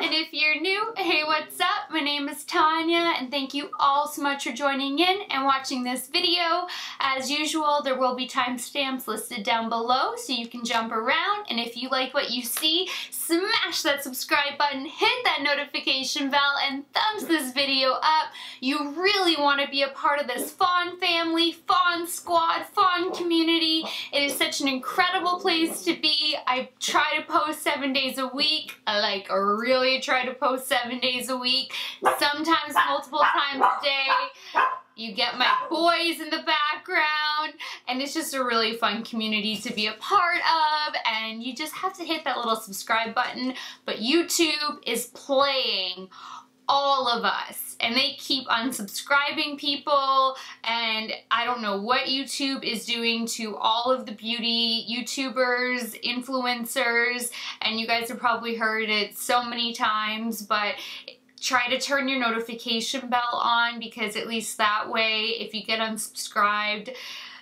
and if you're new, hey, what's up? My name is Tanya, and thank you all so much for joining in and watching this video. As usual, there will be timestamps listed down below so you can jump around, and if you like what you see, smash that subscribe button, hit that notification bell, and thumbs this video up. You really want to be a part of this fawn family, fawn squad, fawn community. It is such an incredible place to be. I try to post 7 days a week. I really try to post 7 days a week, sometimes multiple times a day. You get my boys in the background, and it's just a really fun community to be a part of, and you just have to hit that little subscribe button. But YouTube is playing all of us, and they keep unsubscribing people, and I don't know what YouTube is doing to all of the beauty YouTubers, influencers, and you guys have probably heard it so many times, but try to turn your notification bell on, because at least that way, if you get unsubscribed,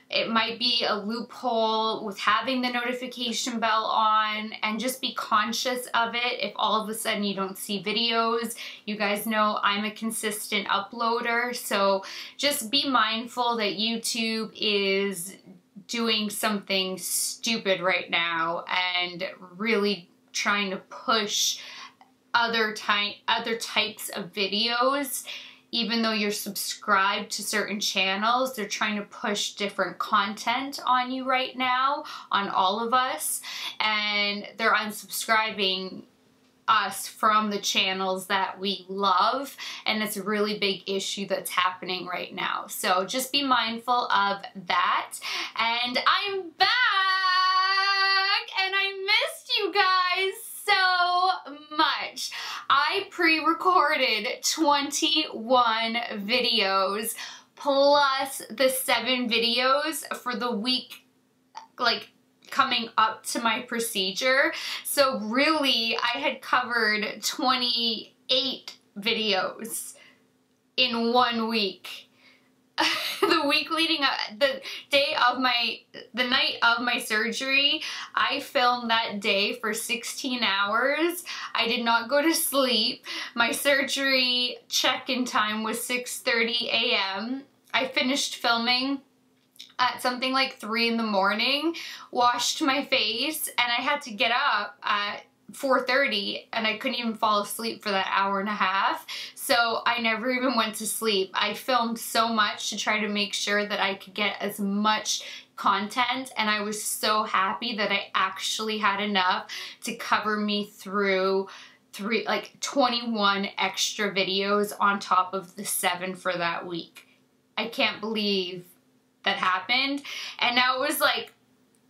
it might be a loophole with having the notification bell on, and just be conscious of it if all of a sudden you don't see videos. You guys know I'm a consistent uploader, so just be mindful that YouTube is doing something stupid right now and really trying to push other types of videos. Even though you're subscribed to certain channels, they're trying to push different content on you right now, on all of us, and they're unsubscribing us from the channels that we love, and it's a really big issue that's happening right now. So just be mindful of that. And I'm back, and I missed you guys so much. I pre-recorded 21 videos plus the 7 videos for the week coming up to my procedure. So really I had covered 28 videos in 1 week. The week leading up, the night of my surgery, I filmed that day for 16 hours. I did not go to sleep. My surgery check-in time was 6:30 a.m. I finished filming at something like 3 in the morning, washed my face, and I had to get up at 4:30, and I couldn't even fall asleep for that hour and a half. So I never even went to sleep. I filmed so much to try to make sure that I could get as much content, and I was so happy that I actually had enough to cover me through 21 extra videos on top of the 7 for that week. I can't believe that happened. And now it was like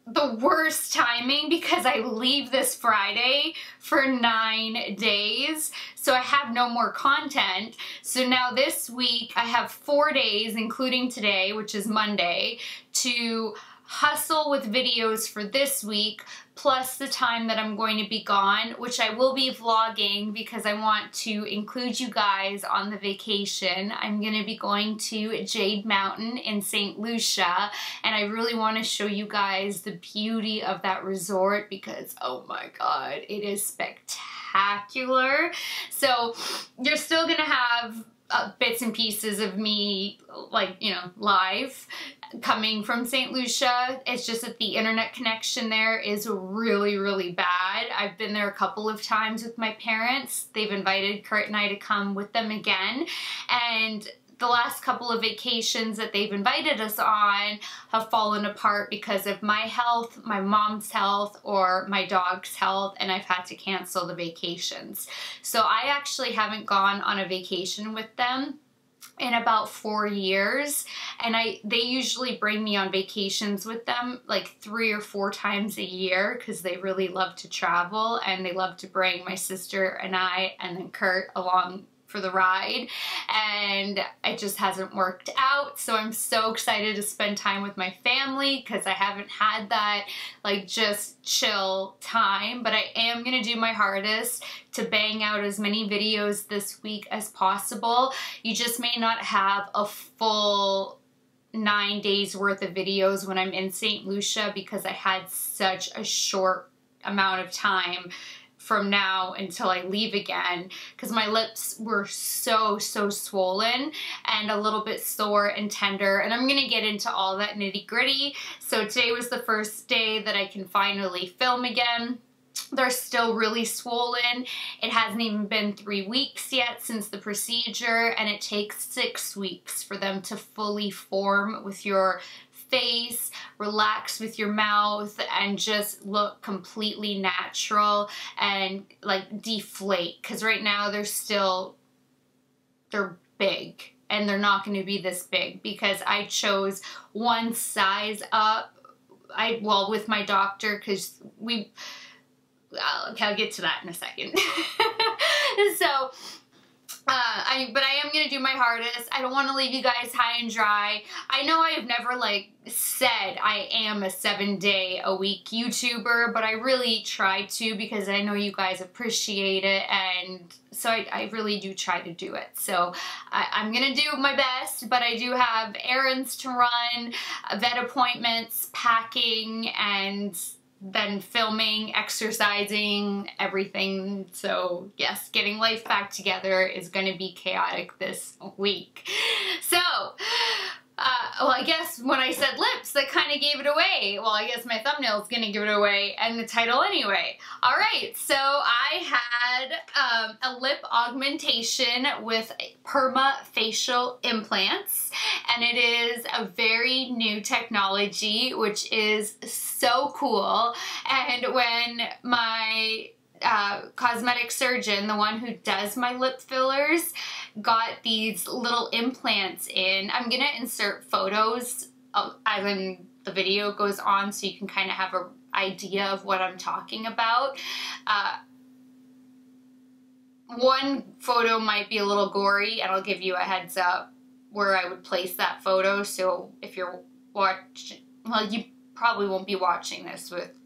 the worst timing, because I leave this Friday for 9 days, so I have no more content. So now this week I have 4 days, including today, which is Monday, to hustle with videos for this week, plus the time that I'm going to be gone, which I will be vlogging because I want to include you guys on the vacation. I'm going to be going to Jade Mountain in St. Lucia, and I really want to show you guys the beauty of that resort, because oh my god, it is spectacular. So you're still going to have bits and pieces of me, live coming from St. Lucia. It's just that the internet connection there is really, really bad. I've been there a couple of times with my parents. They've invited Kurt and I to come with them again, and the last couple of vacations that they've invited us on have fallen apart because of my health, my mom's health, or my dog's health, and I've had to cancel the vacations. So I actually haven't gone on a vacation with them in about 4 years, and they usually bring me on vacations with them like 3 or 4 times a year, because they really love to travel, and they love to bring my sister and I and then Kurt along for the ride, and it just hasn't worked out. So I'm so excited to spend time with my family, because I haven't had that just chill time. But I am gonna do my hardest to bang out as many videos this week as possible. You just may not have a full 9 days worth of videos when I'm in St. Lucia, because I had such a short amount of time from now until I leave again, because my lips were so swollen and a little bit sore and tender, and I'm gonna get into all that nitty-gritty. So today was the first day that I can finally film again. They're still really swollen. It hasn't even been 3 weeks yet since the procedure, and it takes 6 weeks for them to fully form with your face, relax with your mouth, and just look completely natural and like deflate. Because right now they're big, and they're not going to be this big because I chose one size up. Well, with my doctor, because I'll get to that in a second. So, but I am going to do my hardest. I don't want to leave you guys high and dry. I know I have never like said I am a 7-day-a-week YouTuber, but I really try to, because I know you guys appreciate it, and so I really do try to do it. So I'm going to do my best, but I do have errands to run, vet appointments, packing, and then filming, exercising, everything. So yes, getting life back together is going to be chaotic this week. So, well, I guess when I said lips, that kind of gave it away. Well, I guess my thumbnail is going to give it away, and the title anyway. All right, so I had a lip augmentation with Perma facial implants, and it is a very new technology, which is so cool. And when my cosmetic surgeon, the one who does my lip fillers, got these little implants in, I'm gonna insert photos when the video goes on so you can kind of have an idea of what I'm talking about. One photo might be a little gory, and I'll give you a heads up where I would place that photo. So if you're watching, well, you probably won't be watching this with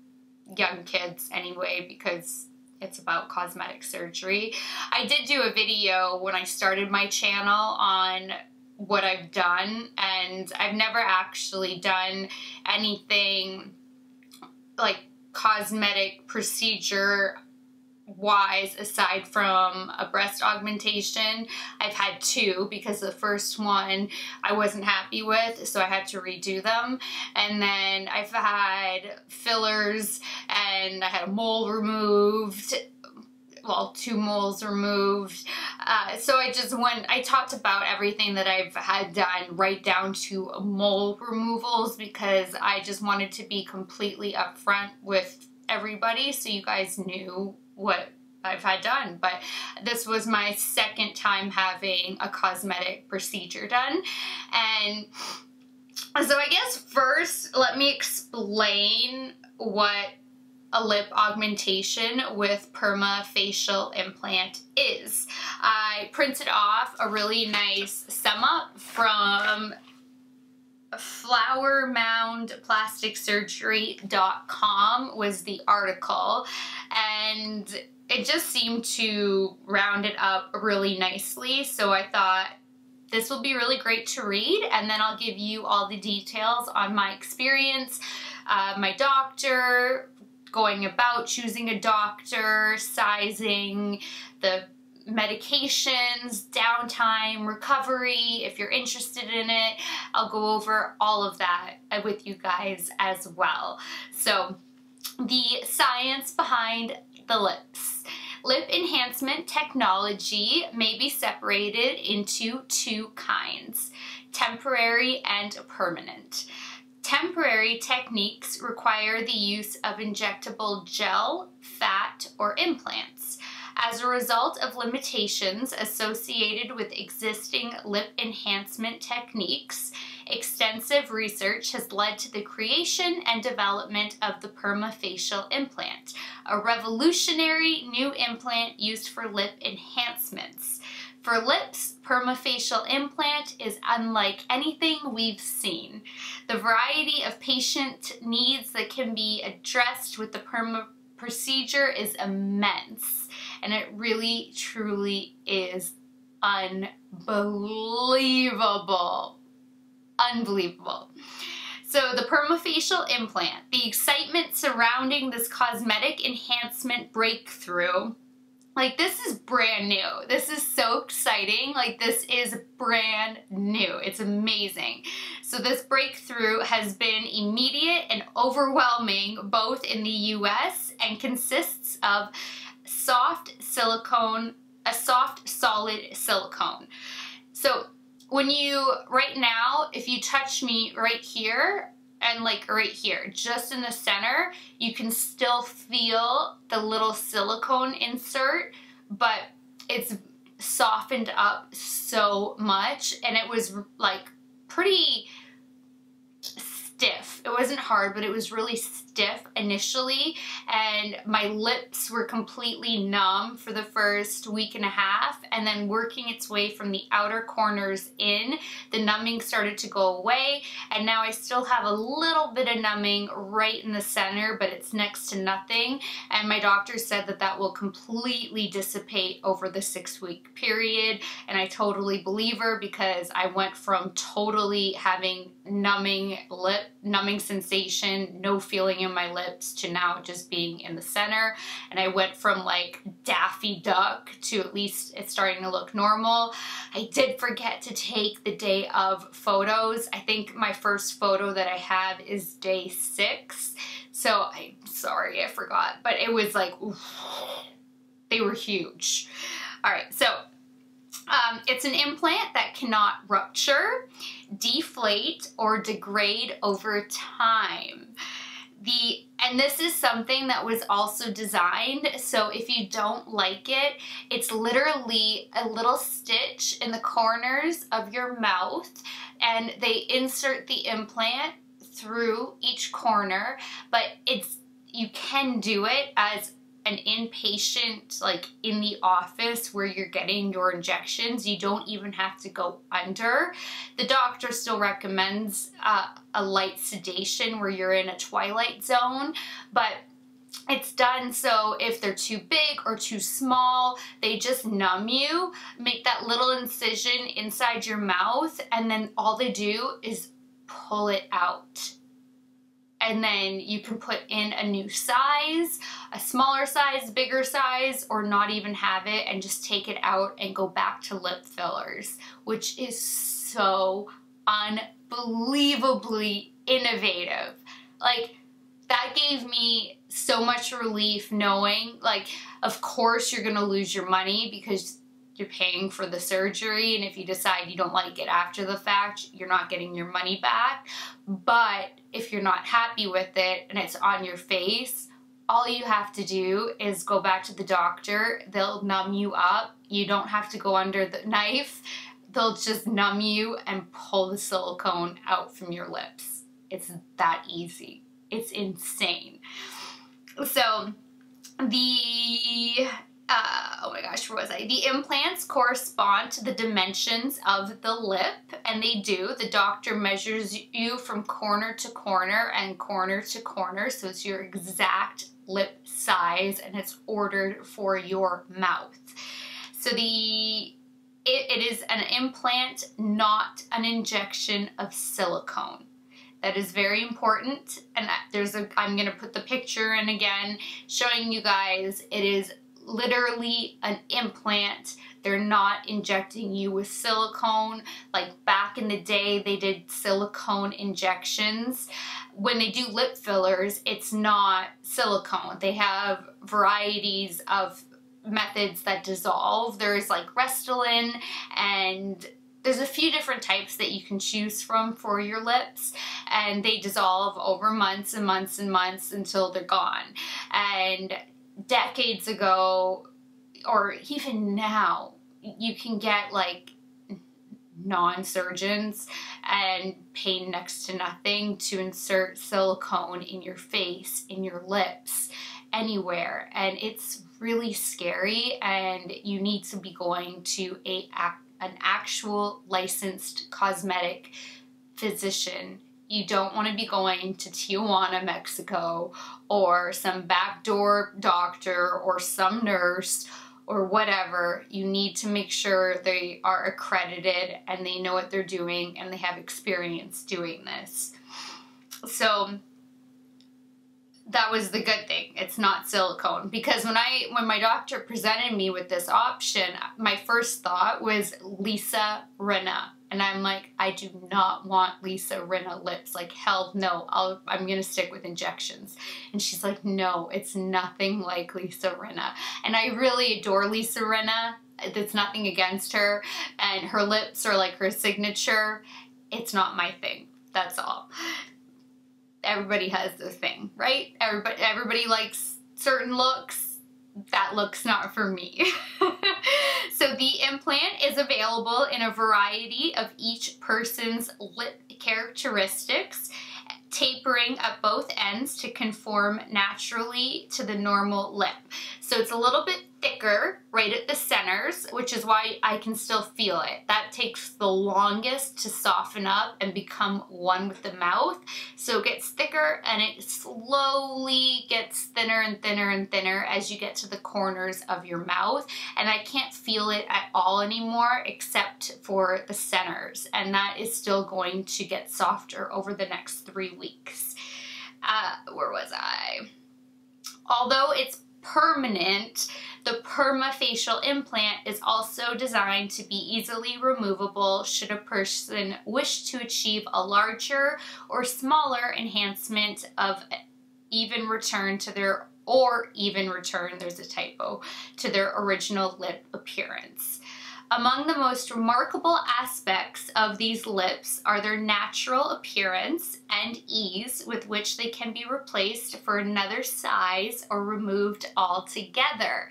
young kids anyway, because it's about cosmetic surgery. I did do a video when I started my channel on what I've done, and I've never actually done anything like cosmetic procedure wise aside from a breast augmentation. I've had 2 because the first one I wasn't happy with, so I had to redo them. And then I've had fillers, and I had a mole removed. Well, 2 moles removed. So I talked about everything that I've had done, right down to mole removals, because I just wanted to be completely upfront with everybody so you guys knew what I've had done. But this was my second time having a cosmetic procedure done. And so I guess first, let me explain what a lip augmentation with Perma facial implant is. I printed off a really nice sum up from flowermoundplasticsurgery.com was the article, and it just seemed to round it up really nicely. So I thought this will be really great to read, and then I'll give you all the details on my experience, my doctor, going about choosing a doctor, sizing, the medications, downtime, recovery, if you're interested in it. I'll go over all of that with you guys as well. So, the science behind the lips. Lip enhancement technology may be separated into 2 kinds, temporary and permanent. Temporary techniques require the use of injectable gel, fat, or implants. As a result of limitations associated with existing lip enhancement techniques, extensive research has led to the creation and development of the Perma facial implant, a revolutionary new implant used for lip enhancements. For lips, Perma facial implant is unlike anything we've seen. The variety of patient needs that can be addressed with the Perma procedure is immense, and it really truly is unbelievable. Unbelievable. So the permafacial implant, the excitement surrounding this cosmetic enhancement breakthrough, like, this is brand new. This is so exciting. Like, this is brand new. It's amazing. So this breakthrough has been immediate and overwhelming, both in the US, and consists of soft silicone, a soft solid silicone. So when you, right now, if you touch me right here, and like right here, just in the center, you can still feel the little silicone insert, but it's softened up so much, and it was like pretty stiff. It wasn't hard, but it was really stiff initially, and my lips were completely numb for the first week and a half, and then working its way from the outer corners in, the numbing started to go away, and now I still have a little bit of numbing right in the center, but it's next to nothing, and my doctor said that that will completely dissipate over the 6-week period, and I totally believe her, because I went from totally having numbing sensation, no feeling in my lips, to now just being in the center, and I went from like Daffy Duck to at least it's starting to look normal. I did forget to take the day of photos. I think my first photo that I have is day 6, so I'm sorry I forgot, but it was like, oof, they were huge. All right, so it's an implant that cannot rupture, deflate, or degrade over time. And this is something that was also designed, so if you don't like it, it's literally a little stitch in the corners of your mouth, and they insert the implant through each corner, but you can do it as an inpatient, like in the office where you're getting your injections. You don't even have to go under. The doctor still recommends a light sedation where you're in a twilight zone, but it's done so if they're too big or too small, they just numb you, make that little incision inside your mouth, and then all they do is pull it out. And then you can put in a new size, a smaller size, bigger size, or not even have it, and just take it out and go back to lip fillers, which is so unbelievably innovative. Like, that gave me so much relief knowing, like, of course you're gonna lose your money because you're paying for the surgery, and if you decide you don't like it after the fact, you're not getting your money back. But if you're not happy with it and it's on your face, all you have to do is go back to the doctor. They'll numb you up. You don't have to go under the knife. They'll just numb you and pull the silicone out from your lips. It's that easy. It's insane. So oh my gosh, where was I? The implants correspond to the dimensions of the lip, and they do. The doctor measures you from corner to corner and corner to corner, so it's your exact lip size, and it's ordered for your mouth. So it is an implant, not an injection of silicone. That is very important, and I'm gonna put the picture in again, showing you guys it is literally an implant. They're not injecting you with silicone. Like back in the day, they did silicone injections. When they do lip fillers, it's not silicone. They have varieties of methods that dissolve. There's like Restylane, and there's a few different types that you can choose from for your lips, and they dissolve over months and months and months until they're gone. And decades ago, or even now, you can get like non-surgeons and pay next to nothing to insert silicone in your face, in your lips, anywhere, and it's really scary, and you need to be going to an actual licensed cosmetic physician. You don't want to be going to Tijuana, Mexico, or some backdoor doctor or some nurse or whatever. You need to make sure they are accredited and they know what they're doing and they have experience doing this. So that was the good thing. It's not silicone, because when my doctor presented me with this option, my first thought was Lisa Rinna. And I'm like, I do not want Lisa Rinna lips. Like, hell no, I'm gonna stick with injections. And she's like, no, it's nothing like Lisa Rinna. And I really adore Lisa Rinna. There's nothing against her. And her lips are like her signature. It's not my thing, that's all. Everybody has their thing, right? Everybody likes certain looks. That look's not for me. So the implant is available in a variety of each person's lip characteristics, tapering at both ends to conform naturally to the normal lip. So it's a little bit thicker right at the centers, which is why I can still feel it. That takes the longest to soften up and become one with the mouth. So it gets thicker and it slowly gets thinner and thinner and thinner as you get to the corners of your mouth. And I can't feel it at all anymore except for the centers. And that is still going to get softer over the next 3 weeks. Where was I? Although it's permanent, the Perma facial implant is also designed to be easily removable should a person wish to achieve a larger or smaller enhancement of even return to their, there's a typo, to their original lip appearance. Among the most remarkable aspects of these lips are their natural appearance and ease with which they can be replaced for another size or removed altogether.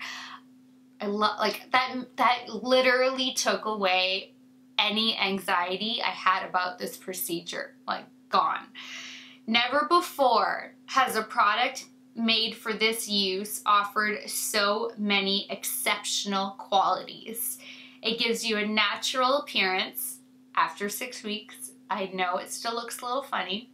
I love, like, that literally took away any anxiety I had about this procedure. Like, gone. Never before has a product made for this use offered so many exceptional qualities. It gives you a natural appearance after 6 weeks. I know it still looks a little funny.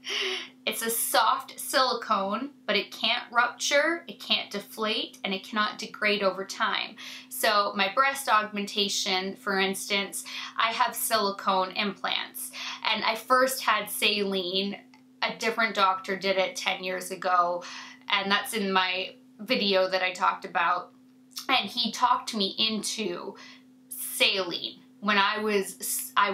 It's a soft silicone, but it can't rupture, it can't deflate, and it cannot degrade over time. So my breast augmentation, for instance, I have silicone implants. And I first had saline. A different doctor did it 10 years ago, and that's in my video that I talked about. And he talked me into saline when I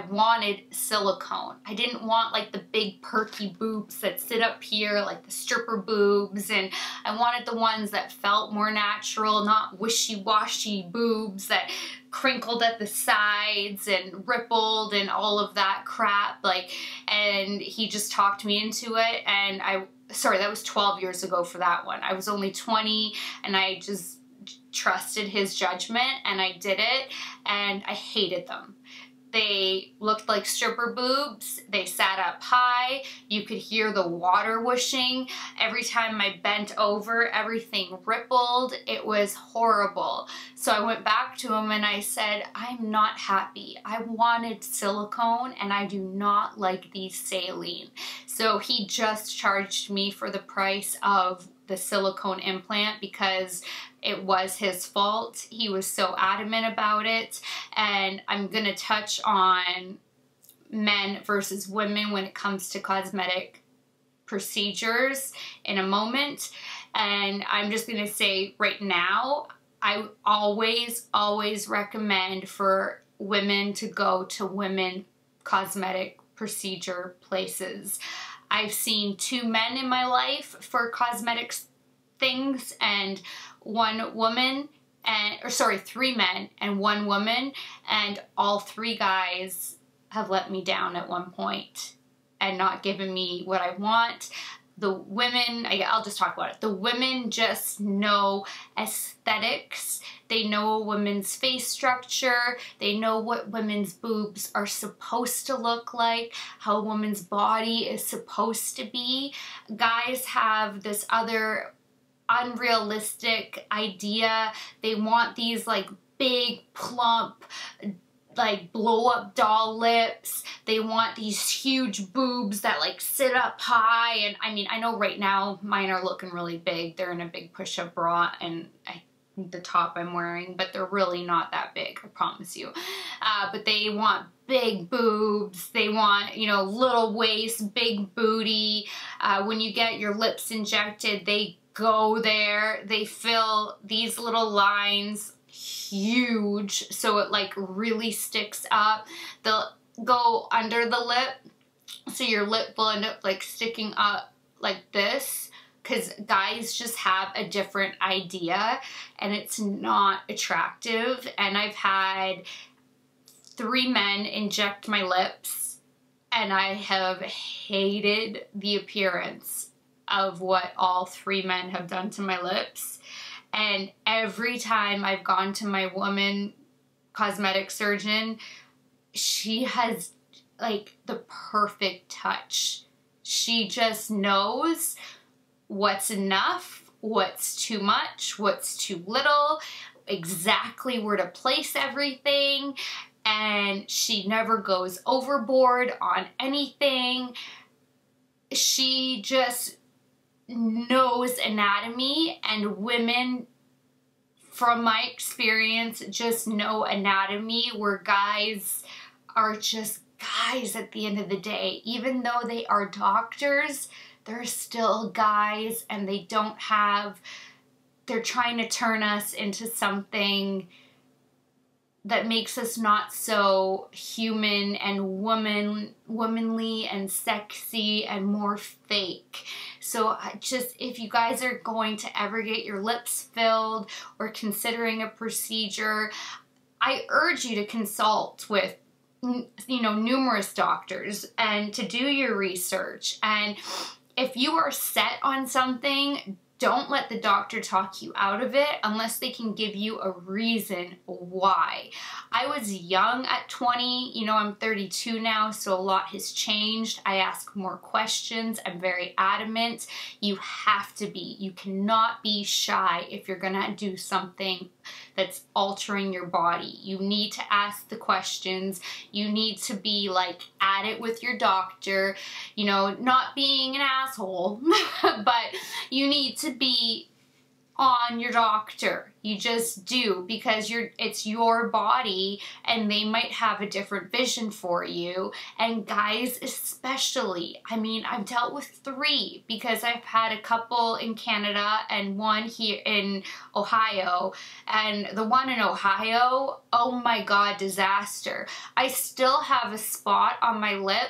wanted silicone. I didn't want like the big perky boobs that sit up here, like the stripper boobs, and I wanted the ones that felt more natural, not wishy-washy boobs that crinkled at the sides and rippled and all of that crap. Like, and he just talked me into it, and sorry, that was 12 years ago for that one. I was only 20 and I just trusted his judgment, and I did it, and I hated them. They looked like stripper boobs. They sat up high. You could hear the water whooshing. Every time I bent over, everything rippled. It was horrible. So I went back to him and I said, I'm not happy. I wanted silicone and I do not like these saline. So he just charged me for the price of the silicone implant because it was his fault. He was so adamant about it. And I'm going to touch on men versus women when it comes to cosmetic procedures in a moment. And I'm just going to say right now, I always recommend for women to go to women cosmetic procedure places. I've seen 2 men in my life for cosmetics things, and 1 woman, or sorry, 3 men and 1 woman, and all 3 guys have let me down at one point and not given me what I want. The women, I'll just talk about it. The women just know aesthetics. They know a woman's face structure. They know what women's boobs are supposed to look like, how a woman's body is supposed to be. Guys have this other unrealistic idea. They want these like big, plump, like blow up doll lips. They want these huge boobs that like sit up high. And I mean, I know right now mine are looking really big. They're in a big push-up bra and the top I'm wearing, but they're really not that big, I promise you. But they want big boobs, they want, you know, little waist, big booty. When you get your lips injected, they go there, they fill these little lines huge, so it like really sticks up. They'll go under the lip, so your lip will end up like sticking up like this, because guys just have a different idea and it's not attractive. And I've had 3 men inject my lips and I have hated the appearance of what all 3 men have done to my lips. And every time I've gone to my woman cosmetic surgeon, she has like the perfect touch. She just knows what's enough, what's too much, what's too little, exactly where to place everything, and she never goes overboard on anything. She just knows anatomy, and women, from my experience, just know anatomy, where guys are just guys at the end of the day. Even though they are doctors, they're still guys, and they don't have, they're trying to turn us into something that makes us not so human and womanly and sexy and more fake. So just, if you guys are going to ever get your lips filled or considering a procedure, I urge you to consult with, you know, numerous doctors and to do your research. And if you are set on something, don't let the doctor talk you out of it unless they can give you a reason why. I was young at 20, you know, I'm 32 now, so a lot has changed. I ask more questions. I'm very adamant. You have to be. You cannot be shy if you're gonna do something that's altering your body. You need to ask the questions. You need to be like at it with your doctor, you know, not being an asshole, but you need to be on your doctor. You just do, because it's your body and they might have a different vision for you. And guys especially, I mean, I've dealt with 3 because I've had a couple in Canada and 1 here in Ohio. And the one in Ohio, oh my God, disaster. I still have a spot on my lip.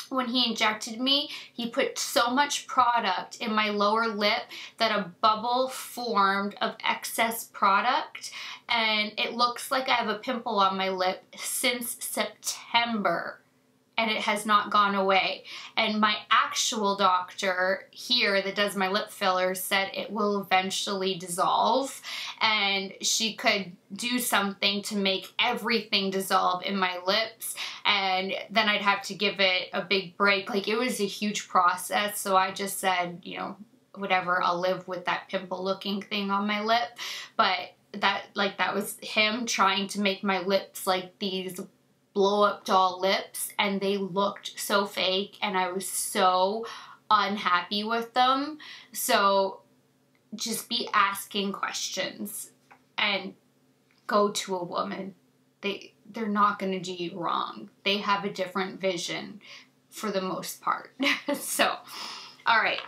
When he injected me, he put so much product in my lower lip that a bubble formed of excess product, and it looks like I have a pimple on my lip since September, and it has not gone away. And my actual doctor here that does my lip fillers said it will eventually dissolve, and she could do something to make everything dissolve in my lips, and then I'd have to give it a big break. Like, it was a huge process, so I just said, you know, whatever, I'll live with that pimple looking thing on my lip. But that was him trying to make my lips like these blow-up doll lips, and they looked so fake, and I was so unhappy with them. So just be asking questions and go to a woman. They're not going to do you wrong. They have a different vision for the most part. So, all right.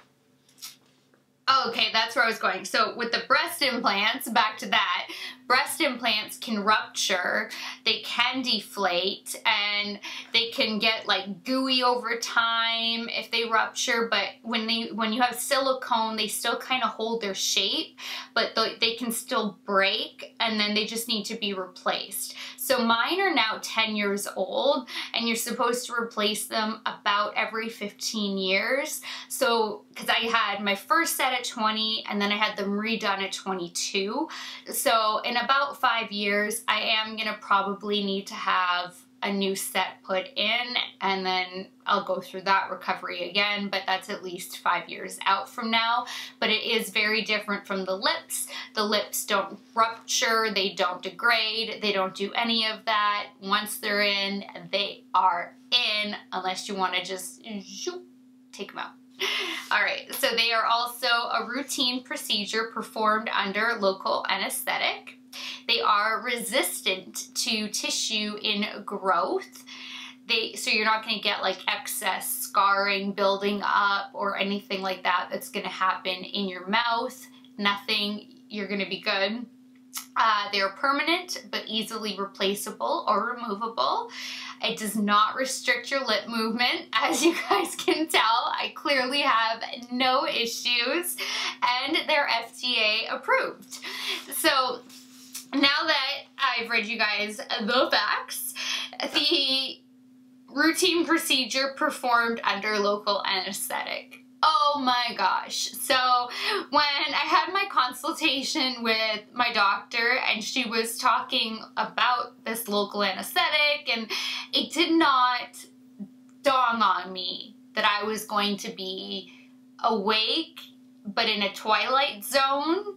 Okay, that's where I was going. So with the breast implants, back to that, breast implants can rupture, they can deflate, and they can get like gooey over time if they rupture. But when you have silicone, they still kind of hold their shape, but they can still break, and then they just need to be replaced. So mine are now 10 years old, and you're supposed to replace them about every 15 years. So, because I had my first set at 20, and then I had them redone at 22. So in about 5 years, I am gonna probably need to have a new set put in, and then I'll go through that recovery again, but that's at least 5 years out from now. But it is very different from the lips. The lips don't rupture, they don't degrade, they don't do any of that. Once they're in, they are in, unless you want to just take them out. All right, so they are also a routine procedure performed under local anesthetic. they are resistant to tissue in growth. So you're not going to get like excess scarring building up or anything like that that's going to happen in your mouth. Nothing. You're going to be good. They're permanent but easily replaceable or removable. It does not restrict your lip movement. As you guys can tell, I clearly have no issues, and they're FDA approved. So now that I've read you guys the facts, the routine procedure performed under local anesthetic. Oh my gosh. So when I had my consultation with my doctor and she was talking about this local anesthetic, and it did not dawn on me that I was going to be awake but in a twilight zone.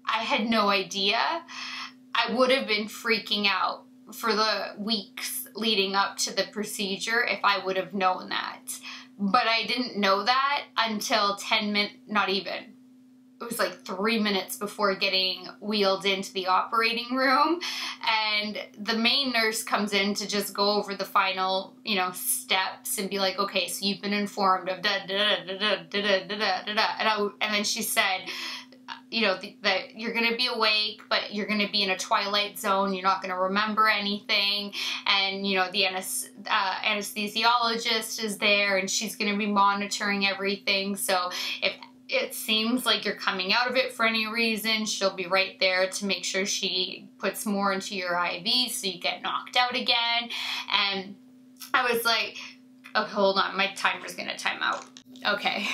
I had no idea. I would have been freaking out for the weeks leading up to the procedure if I would have known that. But I didn't know that until 10 minutes, not even. It was like 3 minutes before getting wheeled into the operating room. And the main nurse comes in to just go over the final, you know, steps and be like, okay, so you've been informed of da da da da da da da da da. And then she said, you know, that you're going to be awake, but you're going to be in a twilight zone. You're not going to remember anything. And, you know, the anesthesiologist is there and she's going to be monitoring everything. So if it seems like you're coming out of it for any reason, she'll be right there to make sure she puts more into your IV so you get knocked out again. And I was like, oh, hold on, my timer's going to time out. Okay.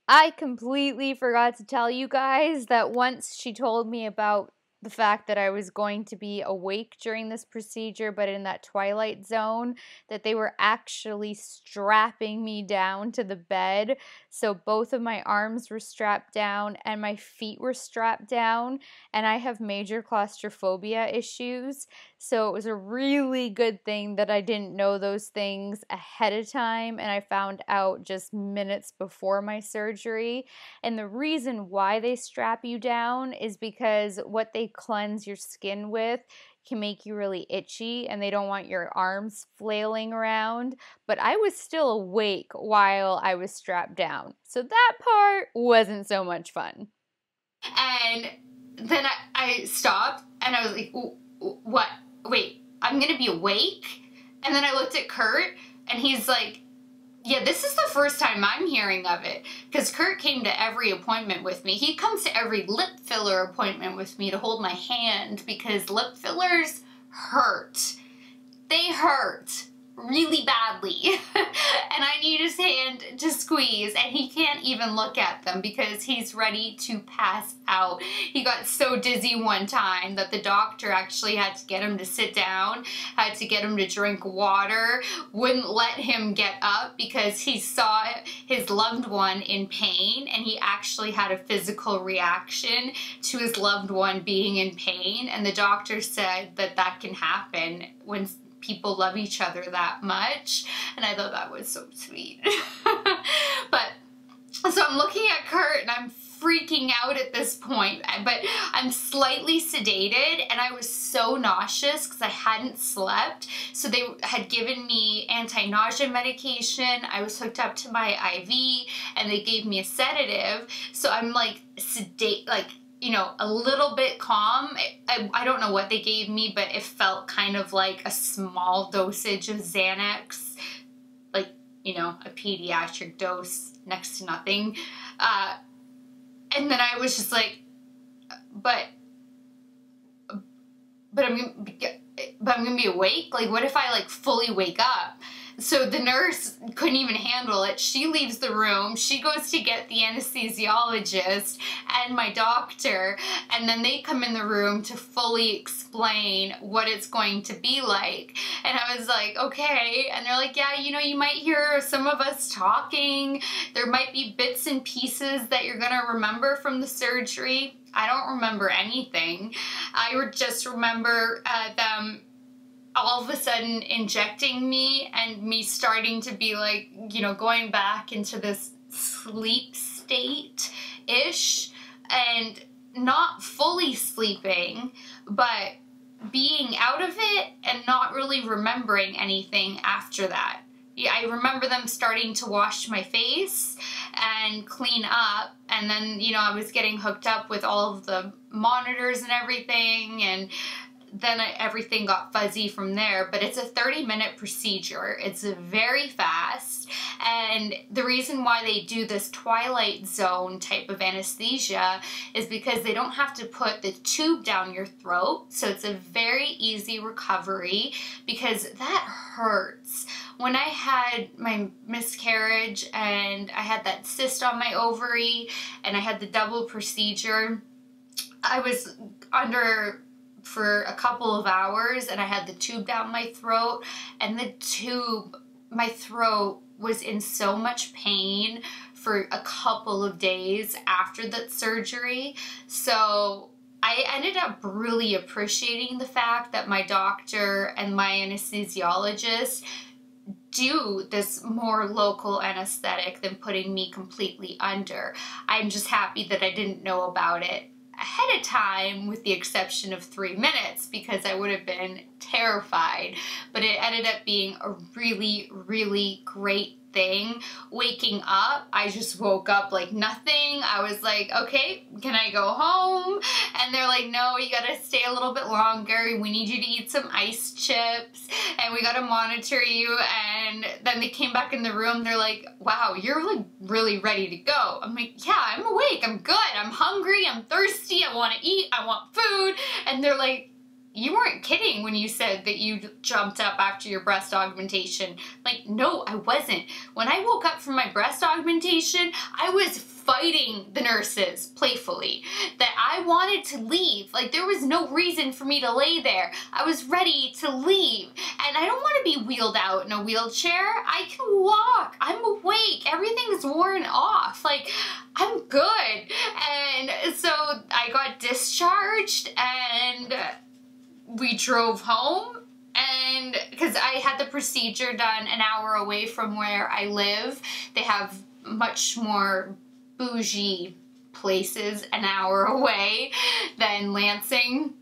I completely forgot to tell you guys that once she told me about the fact that I was going to be awake during this procedure, but in that twilight zone, that they were actually strapping me down to the bed. So both of my arms were strapped down and my feet were strapped down, and I have major claustrophobia issues. So it was a really good thing that I didn't know those things ahead of time, and I found out just minutes before my surgery. And the reason why they strap you down is because what they cleanse your skin with can make you really itchy, and they don't want your arms flailing around. But I was still awake while I was strapped down, so that part wasn't so much fun. And then I stopped and I was like, what? Wait, I'm gonna be awake? And then I looked at Kurt and he's like, yeah, this is the first time I'm hearing of it, because Kurt came to every appointment with me. He comes to every lip filler appointment with me to hold my hand, because lip fillers hurt. They hurt really badly. And I need his hand to squeeze, and he can't even look at them because he's ready to pass out. He got so dizzy one time that the doctor actually had to get him to sit down, had to get him to drink water, wouldn't let him get up because he saw his loved one in pain, and he actually had a physical reaction to his loved one being in pain. And the doctor said that that can happen when people love each other that much, and I thought that was so sweet. But so I'm looking at Kurt and I'm freaking out at this point, but I'm slightly sedated, and I was so nauseous because I hadn't slept. So they had given me anti-nausea medication. I was hooked up to my IV, and they gave me a sedative. So I'm like sedate, like, you know, a little bit calm. I don't know what they gave me, but it felt kind of like a small dosage of Xanax, like, you know, a pediatric dose, next to nothing. And then I was just like, but I'm gonna be awake? Like, what if I like fully wake up? So the nurse couldn't even handle it. She leaves the room. She goes to get the anesthesiologist and my doctor, and then they come in the room to fully explain what it's going to be like. And I was like, okay. And they're like, yeah, you know, you might hear some of us talking. There might be bits and pieces that you're gonna remember from the surgery. I don't remember anything. I would just remember them all of a sudden injecting me and me starting to be like, you know, going back into this sleep state-ish. And not fully sleeping, but being out of it and not really remembering anything after that. Yeah, I remember them starting to wash my face and clean up, and then, you know, I was getting hooked up with all of the monitors and everything, and then everything got fuzzy from there. But it's a 30-minute procedure. It's very fast, and the reason why they do this twilight zone type of anesthesia is because they don't have to put the tube down your throat, so it's a very easy recovery, because that hurts. When I had my miscarriage and I had that cyst on my ovary and I had the double procedure, I was under for a couple of hours and I had the tube down my throat, and my throat was in so much pain for a couple of days after that surgery. So I ended up really appreciating the fact that my doctor and my anesthesiologist do this more local anesthetic than putting me completely under. I'm just happy that I didn't know about it ahead of time, with the exception of 3 minutes, because I would have been terrified. But it ended up being a really, really great thing. Waking up, I just woke up like nothing. I was like, okay, can I go home? And they're like, no, you gotta stay a little bit longer. We need you to eat some ice chips and we gotta monitor you. And then they came back in the room. They're like, wow, you're like really ready to go. I'm like, yeah, I'm awake. I'm good. I'm hungry. I'm thirsty. I want to eat. I want food. And they're like, you weren't kidding when you said that you jumped up after your breast augmentation. Like, no, I wasn't. When I woke up from my breast augmentation, I was fighting the nurses playfully that I wanted to leave. Like, there was no reason for me to lay there. I was ready to leave. And I don't want to be wheeled out in a wheelchair. I can walk. I'm awake. Everything's worn off. Like, I'm good. And so I got discharged and we drove home, and because I had the procedure done an hour away from where I live. They have much more bougie places an hour away than Lansing,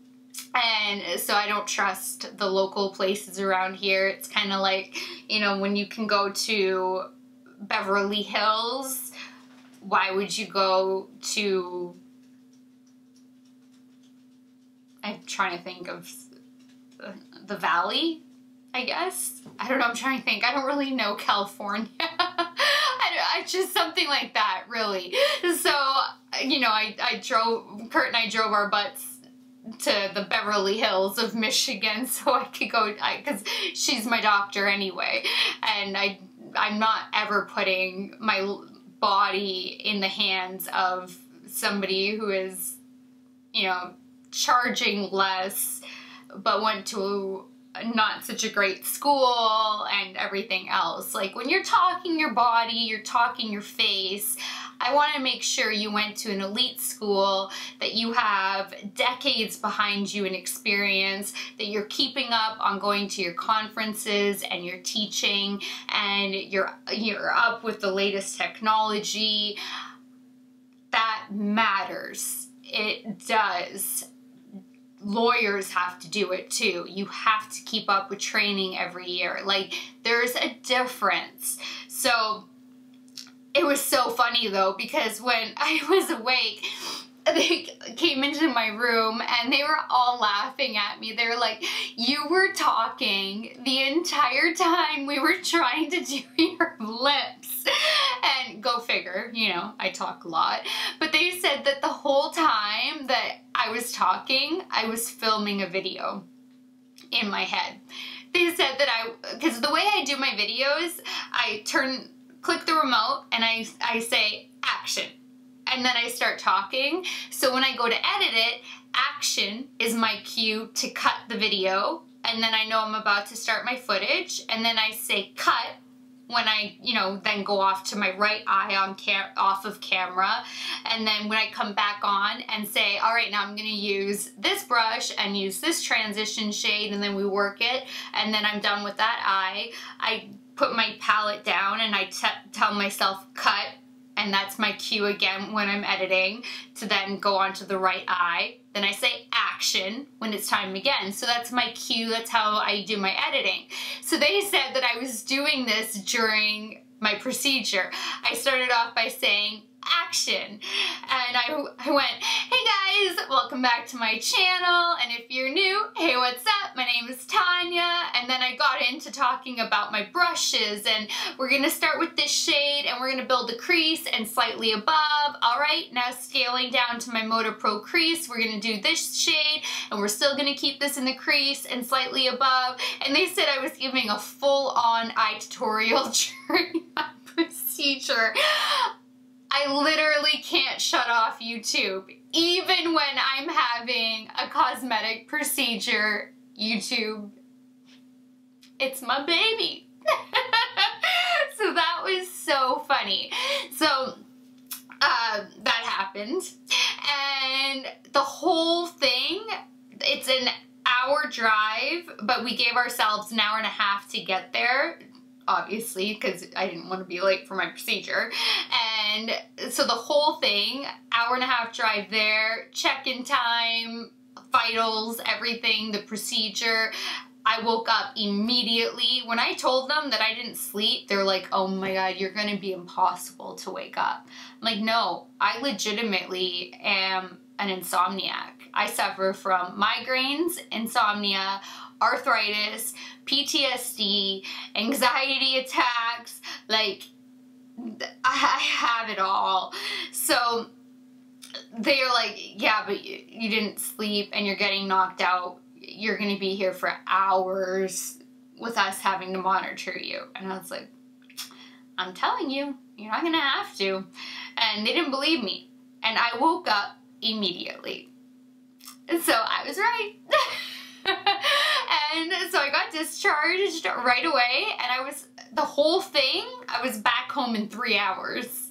and so I don't trust the local places around here. It's kind of like, you know, when you can go to Beverly Hills, why would you go to, I'm trying to think of the Valley, I guess. I don't know, I'm trying to think. I don't really know California. I just something like that, really. So, you know, Kurt and I drove our butts to the Beverly Hills of Michigan so I could go, because she's my doctor anyway. And I'm not ever putting my body in the hands of somebody who is, you know, charging less, but went to not such a great school and everything else. Like, when you're talking your body, you're talking your face, I want to make sure you went to an elite school, that you have decades behind you in experience, that you're keeping up on going to your conferences and you're teaching, and you're up with the latest technology. That matters. It does. Lawyers have to do it too. You have to keep up with training every year. Like, there's a difference. So it was so funny though, because when I was awake, they came into my room and they were all laughing at me. They were like, you were talking the entire time we were trying to do your lips. And go figure, you know, I talk a lot. But they said that the whole time that I was talking, I was filming a video in my head. They said that because the way I do my videos, I click the remote and I say action. And then I start talking. So when I go to edit it, action is my cue to cut the video. And then I know I'm about to start my footage. And then I say cut when I, you know, then go off to my right eye off of camera. And then when I come back on and say, all right, now I'm gonna use this brush and use this transition shade, and then we work it. And then I'm done with that eye. I put my palette down and I tell myself cut, and that's my cue again when I'm editing to then go on to the right eye. Then I say action when it's time again. So that's my cue. That's how I do my editing. So they said that I was doing this during my procedure. I started off by saying action, and I went, hey guys, welcome back to my channel, and if you're new, hey, what's up? My name is Tanya. And then I got into talking about my brushes, and we're gonna start with this shade, and we're gonna build a crease and slightly above. All right, now scaling down to my Motor Pro crease, we're gonna do this shade, and we're still gonna keep this in the crease and slightly above. And they said I was giving a full-on eye tutorial during my procedure. I literally can't shut off YouTube. Even when I'm having a cosmetic procedure, YouTube, it's my baby. So that was so funny. So that happened. And the whole thing, it's an hour drive, but we gave ourselves an hour and a half to get there, obviously, because I didn't want to be late for my procedure. And so the whole thing, hour and a half drive there, check-in time, vitals, everything, the procedure. I woke up immediately. When I told them that I didn't sleep, they're like, oh my God, you're going to be impossible to wake up. I'm like, no, I legitimately am an insomniac. I suffer from migraines, insomnia, arthritis, PTSD, anxiety attacks, like I have it all. So they're like, yeah, but you didn't sleep and you're getting knocked out. You're going to be here for hours with us having to monitor you. And I was like, I'm telling you, you're not going to have to. And they didn't believe me. And I woke up immediately. And so I was right. And so I got discharged right away, and the whole thing, I was back home in 3 hours.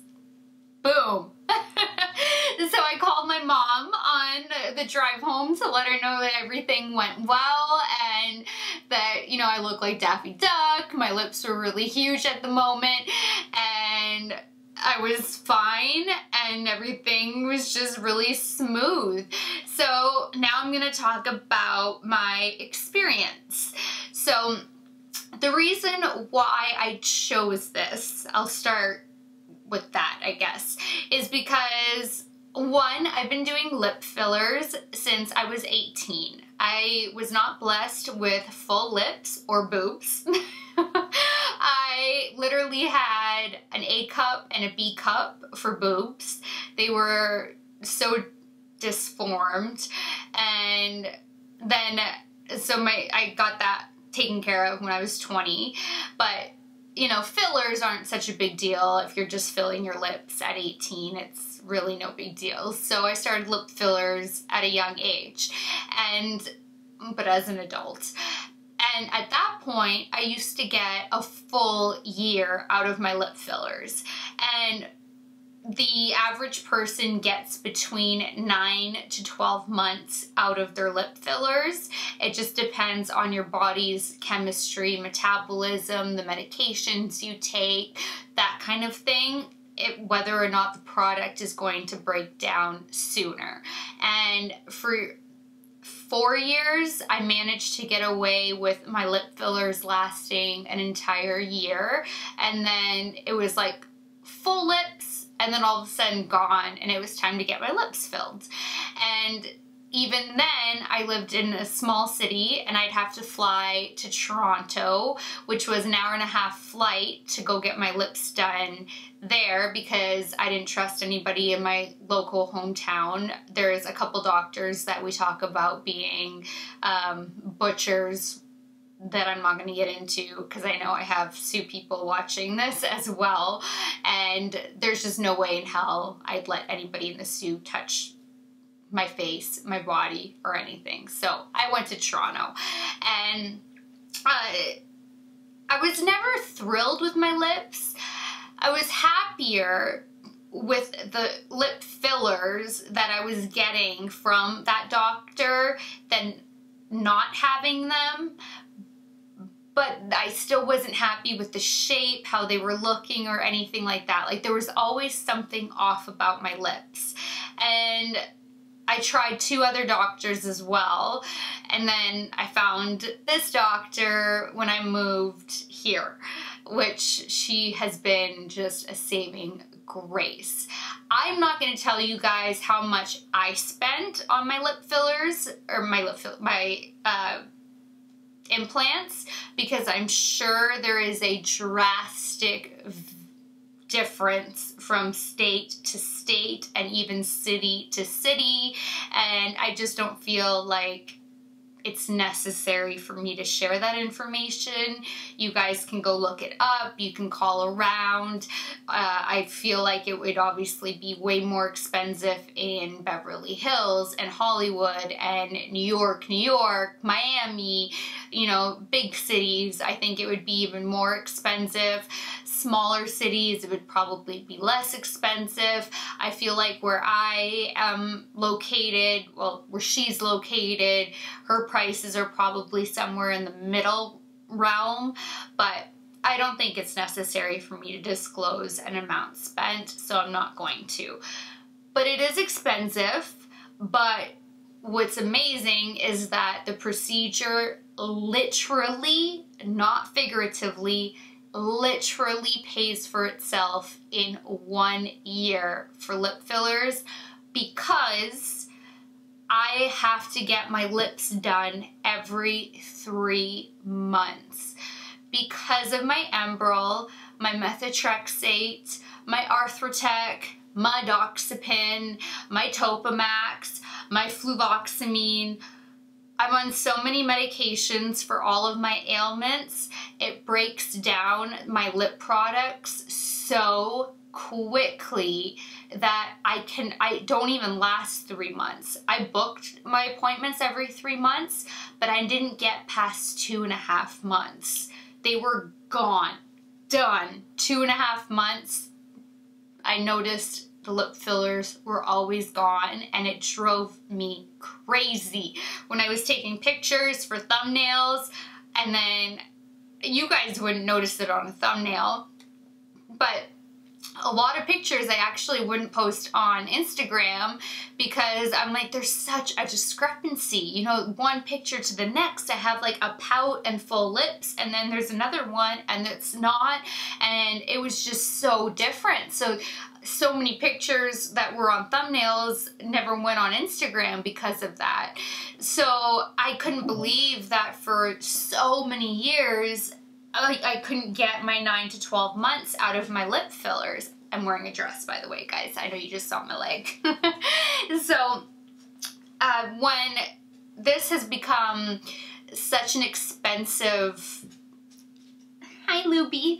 Boom. So I called my mom on the drive home to let her know that everything went well, and that, you know, I look like Daffy Duck, my lips were really huge at the moment, and I was fine, and everything was just really smooth. So now I'm going to talk about my experience. So the reason why I chose this, I'll start with that, I guess, is because, one, I've been doing lip fillers since I was 18. I was not blessed with full lips or boobs. I literally had an A cup and a B cup for boobs. They were so disformed, and then so I got that taken care of when I was 20. But you know, fillers aren't such a big deal if you're just filling your lips at 18. It's really no big deal. So I started lip fillers at a young age, but as an adult. And at that point, I used to get a full year out of my lip fillers. And the average person gets between 9 to 12 months out of their lip fillers. It just depends on your body's chemistry, metabolism, the medications you take, that kind of thing, whether or not the product is going to break down sooner. And for 4 years, I managed to get away with my lip fillers lasting an entire year. And then it was like full lips, and then all of a sudden gone, and it was time to get my lips filled. And even then, I lived in a small city, and I'd have to fly to Toronto, which was an hour and a half flight to go get my lips done there, because I didn't trust anybody in my local hometown. There's a couple doctors that we talk about being butchers that I'm not going to get into, because I know I have Sioux people watching this as well, and there's just no way in hell I'd let anybody in the Sioux touch my face, my body, or anything. So I went to Toronto, and I was never thrilled with my lips. I was happier with the lip fillers that I was getting from that doctor than not having them. but I still wasn't happy with the shape, how they were looking, or anything like that. Like, there was always something off about my lips. And I tried 2 other doctors as well, and then I found this doctor when I moved here, which she has been just a saving grace. I'm not going to tell you guys how much I spent on my lip fillers, or my implants, because I'm sure there is a drastic difference from state to state and even city to city, and I just don't feel like it's necessary for me to share that information. You guys can go look it up. You can call around. I feel like it would obviously be way more expensive in Beverly Hills and Hollywood and New York, Miami, you know, big cities. I think it would be even more expensive. Smaller cities, it would probably be less expensive. I feel like where I am located, well, where she's located, her prices are probably somewhere in the middle realm, but I don't think it's necessary for me to disclose an amount spent, so I'm not going to. But it is expensive, but what's amazing is that the procedure literally, not figuratively, literally pays for itself in 1 year for lip fillers, because I have to get my lips done every 3 months because of my Enbrel, my methotrexate, my Arthrotec, my Doxepin, my Topamax, my fluvoxamine. I'm on so many medications for all of my ailments. It breaks down my lip products so quickly that I don't even last 3 months. I booked my appointments every 3 months, but I didn't get past 2.5 months. They were gone, done. 2.5 months, I noticed the lip fillers were always gone, and it drove me crazy when I was taking pictures for thumbnails. And then you guys wouldn't notice it on a thumbnail, but a lot of pictures I actually wouldn't post on Instagram because I'm like, there's such a discrepancy. You know, one picture to the next, I have like a pout and full lips, and then there's another one and it's not, and it was just so different. So many pictures that were on thumbnails never went on Instagram because of that. So I couldn't believe that for so many years I couldn't get my 9 to 12 months out of my lip fillers. I'm wearing a dress, by the way, guys. I know you just saw my leg. So when this has become such an expensive, hi Luby,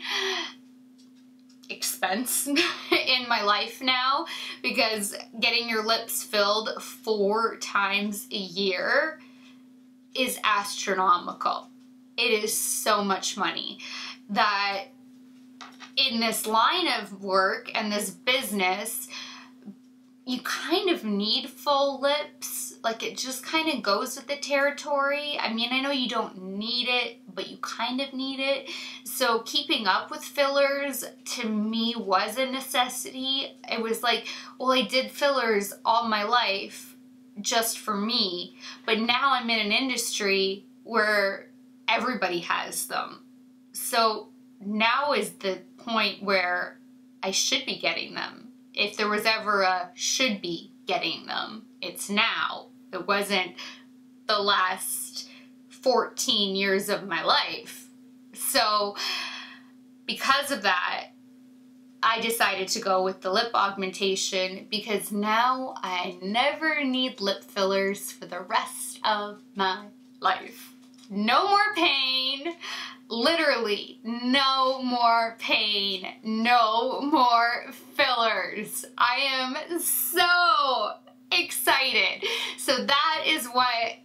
expense in my life now, because getting your lips filled 4 times a year is astronomical. It is so much money that in this line of work and this business, you kind of need full lips. Like, it just kind of goes with the territory. I mean, I know you don't need it, but you kind of need it. So keeping up with fillers to me was a necessity. It was like, well, I did fillers all my life just for me, but now I'm in an industry where everybody has them. So now is the point where I should be getting them. If there was ever a should be getting them, it's now. It wasn't the last 14 years of my life. So because of that, I decided to go with the lip augmentation, because now I never need lip fillers for the rest of my life. No more pain, literally no more pain, no more fillers. I am so excited. So that is what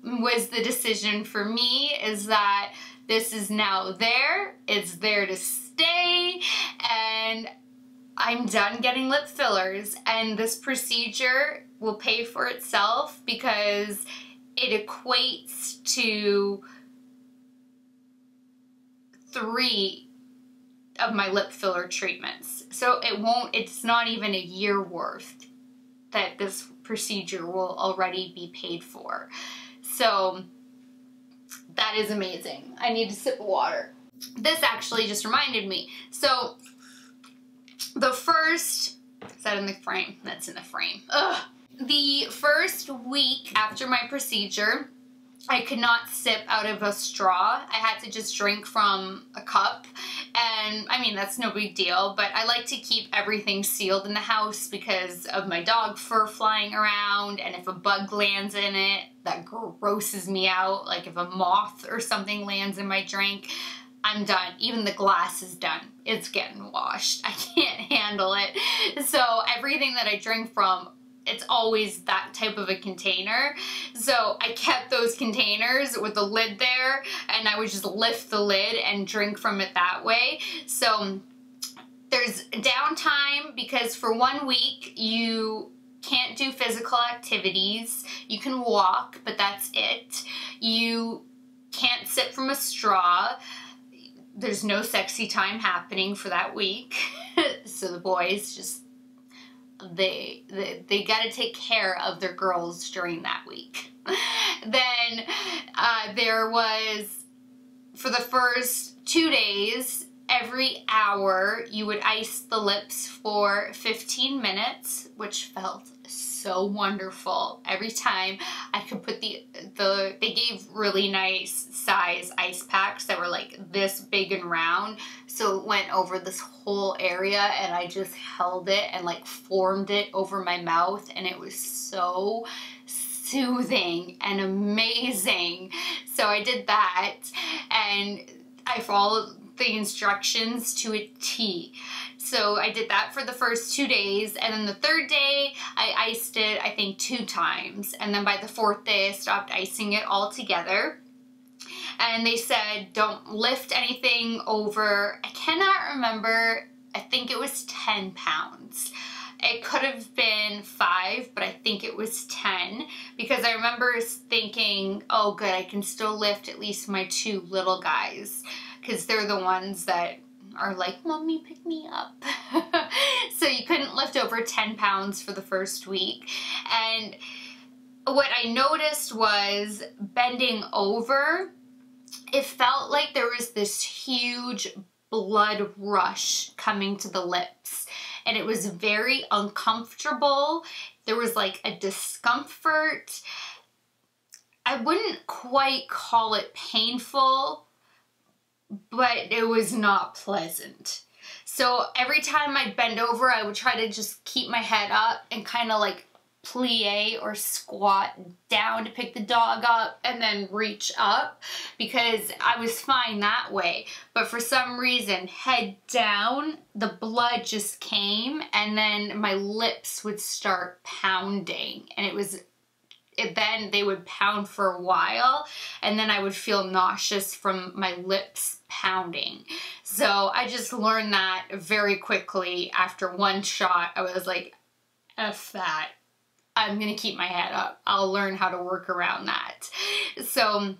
was the decision for me, is that this is now there, it's there to stay, and I'm done getting lip fillers, and this procedure will pay for itself because it equates to 3 of my lip filler treatments. So it's not even a year worth that this procedure will already be paid for. So that is amazing. I need a sip of water. This actually just reminded me. So the first, is that in the frame? That's in the frame. Ugh. The first week after my procedure, I could not sip out of a straw. I had to just drink from a cup. And I mean, that's no big deal, but I like to keep everything sealed in the house because of my dog fur flying around, and if a bug lands in it, that grosses me out. Like if a moth or something lands in my drink, I'm done. Even the glass is done. It's getting washed. I can't handle it. So everything that I drink from, it's always that type of a container. So I kept those containers with the lid there, and I would just lift the lid and drink from it that way. So there's downtime because for 1 week you can't do physical activities. You can walk, but that's it. You can't sip from a straw. There's no sexy time happening for that week. So the boys just, they got to take care of their girls during that week. Then there was, for the first 2 days, every hour you would ice the lips for 15 minutes, which felt so wonderful. Every time I could put they gave really nice size ice packs that were like this big and round, so it went over this whole area, and I just held it and like formed it over my mouth, and it was so soothing and amazing. So I did that, and I followed the instructions to a T. So I did that for the first 2 days, and then the third day I iced it, I think 2 times, and then by the 4th day I stopped icing it altogether. And they said don't lift anything over, I cannot remember, I think it was 10 pounds. It could have been 5, but I think it was 10, because I remember thinking, oh good, I can still lift at least my 2 little guys, because they're the ones that are like, mommy, pick me up. So you couldn't lift over 10 pounds for the first week. And what I noticed was bending over, it felt like there was this huge blood rush coming to the lips. And it was very uncomfortable. There was like a discomfort. I wouldn't quite call it painful, but it was not pleasant. So every time I'd bend over, I would try to just keep my head up and kind of like plie or squat down to pick the dog up and then reach up, because I was fine that way. But for some reason, head down, the blood just came, and then my lips would start pounding, and then they would pound for a while, and then I would feel nauseous from my lips pounding. So I just learned that very quickly. After 1 shot, I was like, F that. I'm gonna keep my head up. I'll learn how to work around that. So then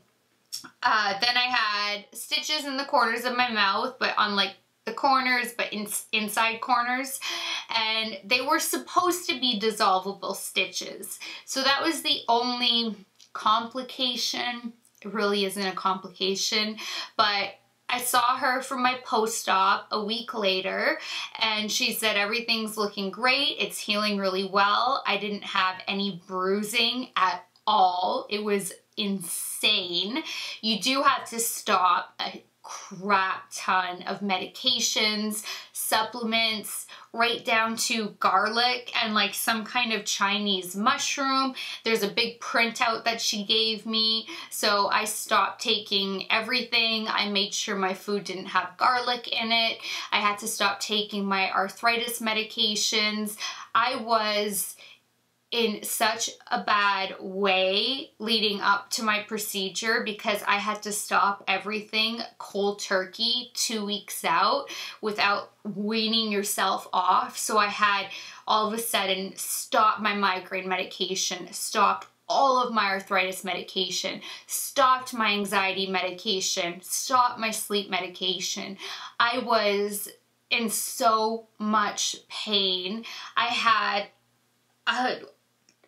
I had stitches in the corners of my mouth, but on like the corners, but inside corners, and they were supposed to be dissolvable stitches. So that was the only complication. It really isn't a complication, but I saw her for my post-op a week later, and she said everything's looking great. It's healing really well. I didn't have any bruising at all. It was insane. You do have to stop a crap ton of medications, supplements, right down to garlic and like some kind of Chinese mushroom. There's a big printout that she gave me, so I stopped taking everything. I made sure my food didn't have garlic in it. I had to stop taking my arthritis medications. I was in such a bad way leading up to my procedure because I had to stop everything cold turkey 2 weeks out without weaning yourself off. So I had all of a sudden stopped my migraine medication, stopped all of my arthritis medication, stopped my anxiety medication, stopped my sleep medication. I was in so much pain. I had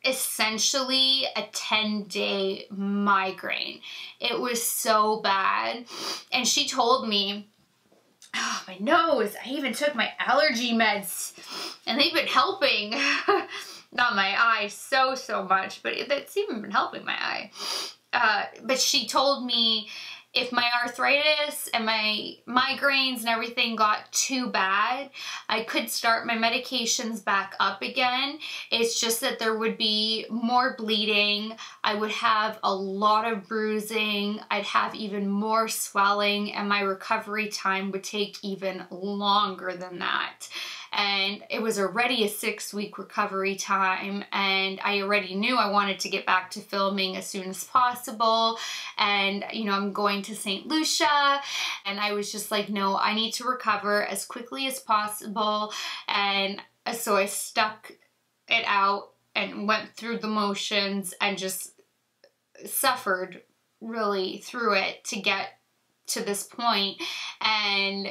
essentially a 10-day migraine. It was so bad. And she told me, oh, my nose, I even took my allergy meds and they've been helping. Not my eye so much, but it's even been helping my eye. But she told me if my arthritis and my migraines and everything got too bad, I could start my medications back up again. It's just that there would be more bleeding. I would have a lot of bruising. I'd have even more swelling, and my recovery time would take even longer than that. And it was already a 6-week recovery time, and I already knew I wanted to get back to filming as soon as possible. And you know, I'm going to St. Lucia, and I was just like, no, I need to recover as quickly as possible. And so I stuck it out and went through the motions and just suffered really through it to get to this point. And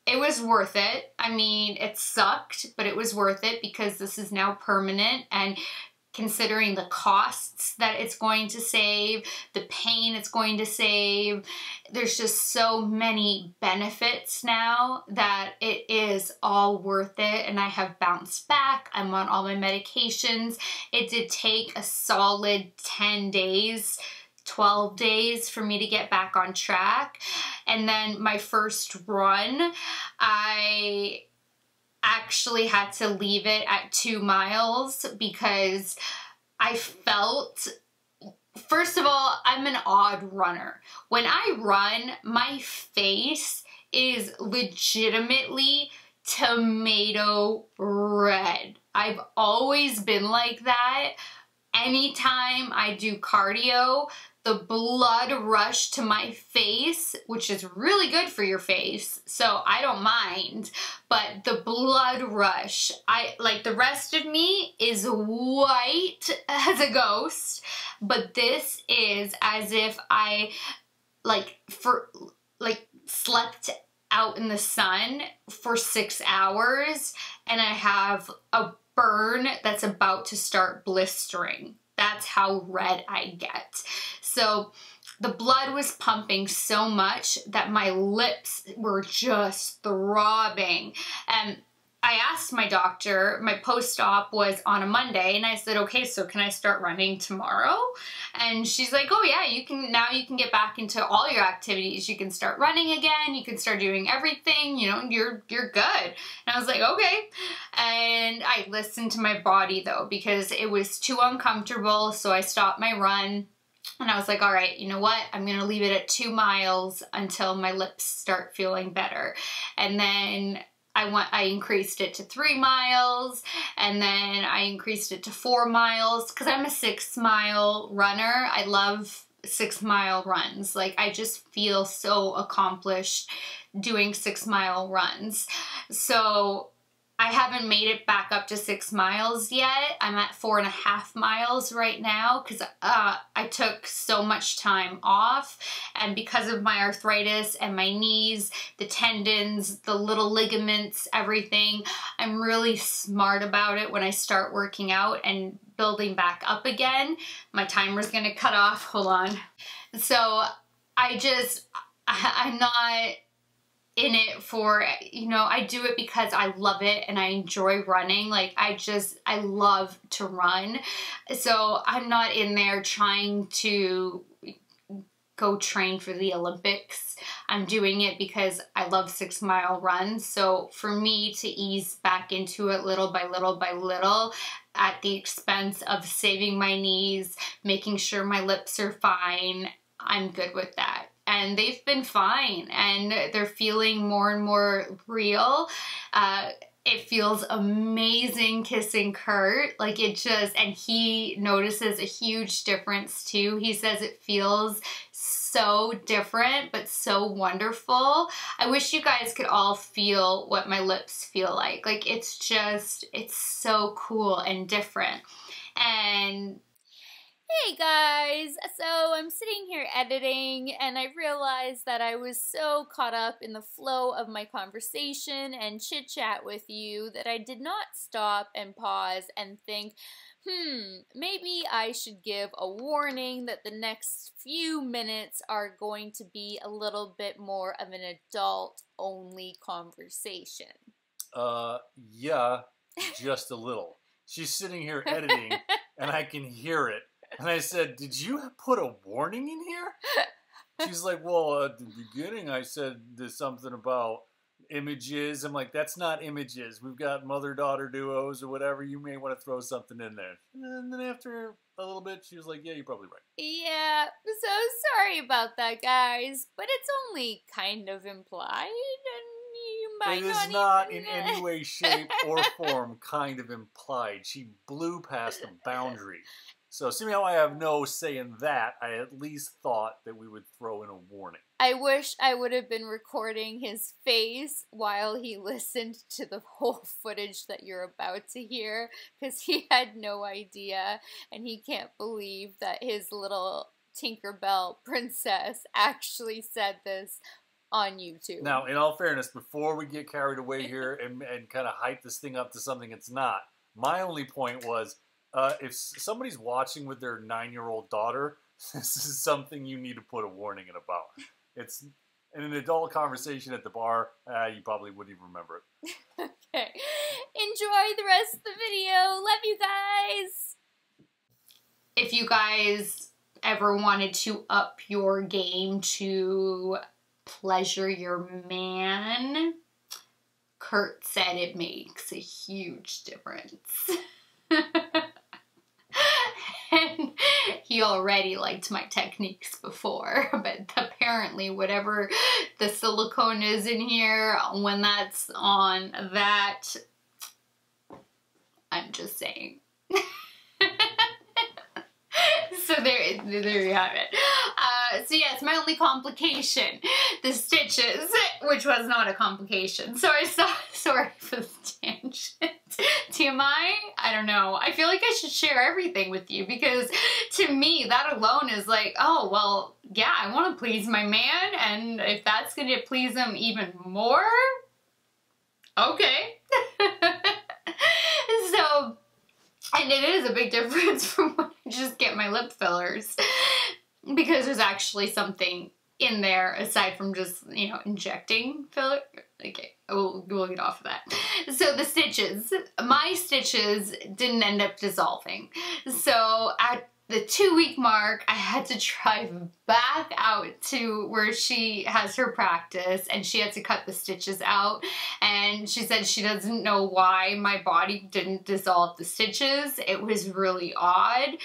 it was worth it. I mean, it sucked, but it was worth it because this is now permanent, and considering the costs that it's going to save, the pain it's going to save, there's just so many benefits now that it is all worth it. And I have bounced back. I'm on all my medications. It did take a solid 10 days, 12 days for me to get back on track. And then my first run, I actually had to leave it at 2 miles because I felt, first of all, I'm an odd runner. When I run, my face is legitimately tomato red. I've always been like that. Anytime I do cardio, the blood rush to my face, which is really good for your face, so I don't mind, but the blood rush, like the rest of me is white as a ghost, but this is as if I slept out in the sun for 6 hours and I have a burn that's about to start blistering. That's how red I get. So the blood was pumping so much that my lips were just throbbing. And I asked my doctor, my post-op was on a Monday, and I said, okay, so can I start running tomorrow? And she's like, oh yeah, you can get back into all your activities. You can start running again. You can start doing everything, you know, you're good. And I was like, okay. And I listened to my body though, because it was too uncomfortable. So I stopped my run. And I was like, all right, you know what? I'm going to leave it at 2 miles until my lips start feeling better. And then I increased it to 3 miles, and then I increased it to 4 miles because I'm a 6-mile runner. I love 6-mile runs. Like, I just feel so accomplished doing 6-mile runs. So I haven't made it back up to 6 miles yet. I'm at 4.5 miles right now because I took so much time off, and because of my arthritis and my knees, the tendons, the little ligaments, everything, I'm really smart about it when I start working out and building back up again. My timer's gonna cut off, hold on. So I'm not in it for, you know, I do it because I love it and I enjoy running. Like, I love to run. So I'm not in there trying to go train for the Olympics. I'm doing it because I love 6-mile runs. So for me to ease back into it little by little by little at the expense of saving my knees, making sure my lips are fine, I'm good with that. And they've been fine, and they're feeling more and more real. It feels amazing kissing Kurt. Like, it just, and he notices a huge difference too. He says it feels so different, but so wonderful. I wish you guys could all feel what my lips feel like. Like, it's just, it's so cool and different. And Hey guys! So I'm sitting here editing and I realized that I was so caught up in the flow of my conversation and chit chat with you that I did not stop and pause and think, maybe I should give a warning that the next few minutes are going to be a little bit more of an adult-only conversation. Yeah, just a little. She's sitting here editing and I can hear it. And I said, did you put a warning in here? She's like, well, at the beginning I said there's something about images. I'm like, that's not images. We've got mother-daughter duos or whatever. You may want to throw something in there. And then after a little bit, she was like, yeah, you're probably right. Yeah, so sorry about that, guys. But it's only kind of implied, and you might It is not in any way, shape, or form kind of implied. She blew past the boundary. So, seeing how I have no say in that, I at least thought that we would throw in a warning. I wish I would have been recording his face while he listened to the whole footage that you're about to hear, because he had no idea, and he can't believe that his little Tinkerbell princess actually said this on YouTube. Now, in all fairness, before we get carried away here and kind of hype this thing up to something it's not, my only point was, if somebody's watching with their 9-year-old daughter, this is something you need to put a warning in about. It's in an adult conversation at the bar, you probably wouldn't even remember it. Okay. Enjoy the rest of the video. Love you guys. If you guys ever wanted to up your game to pleasure your man, Kurt said it makes a huge difference. And he already liked my techniques before, but apparently whatever the silicone is in here, when that's on that, I'm just saying. So there you have it. So yes, my only complication, the stitches, which was not a complication. So sorry for the tangent. TMI? I don't know. I feel like I should share everything with you because to me, that alone is like, oh, well, yeah, I want to please my man, and if that's going to please him even more, okay. So, and it is a big difference from when I just get my lip fillers because there's actually something in there aside from just, you know, injecting filler. Okay, we'll get off of that. So the stitches, my stitches didn't end up dissolving. So at the 2-week mark, I had to drive back out to where she has her practice and she had to cut the stitches out. And she said she doesn't know why my body didn't dissolve the stitches. It was really odd.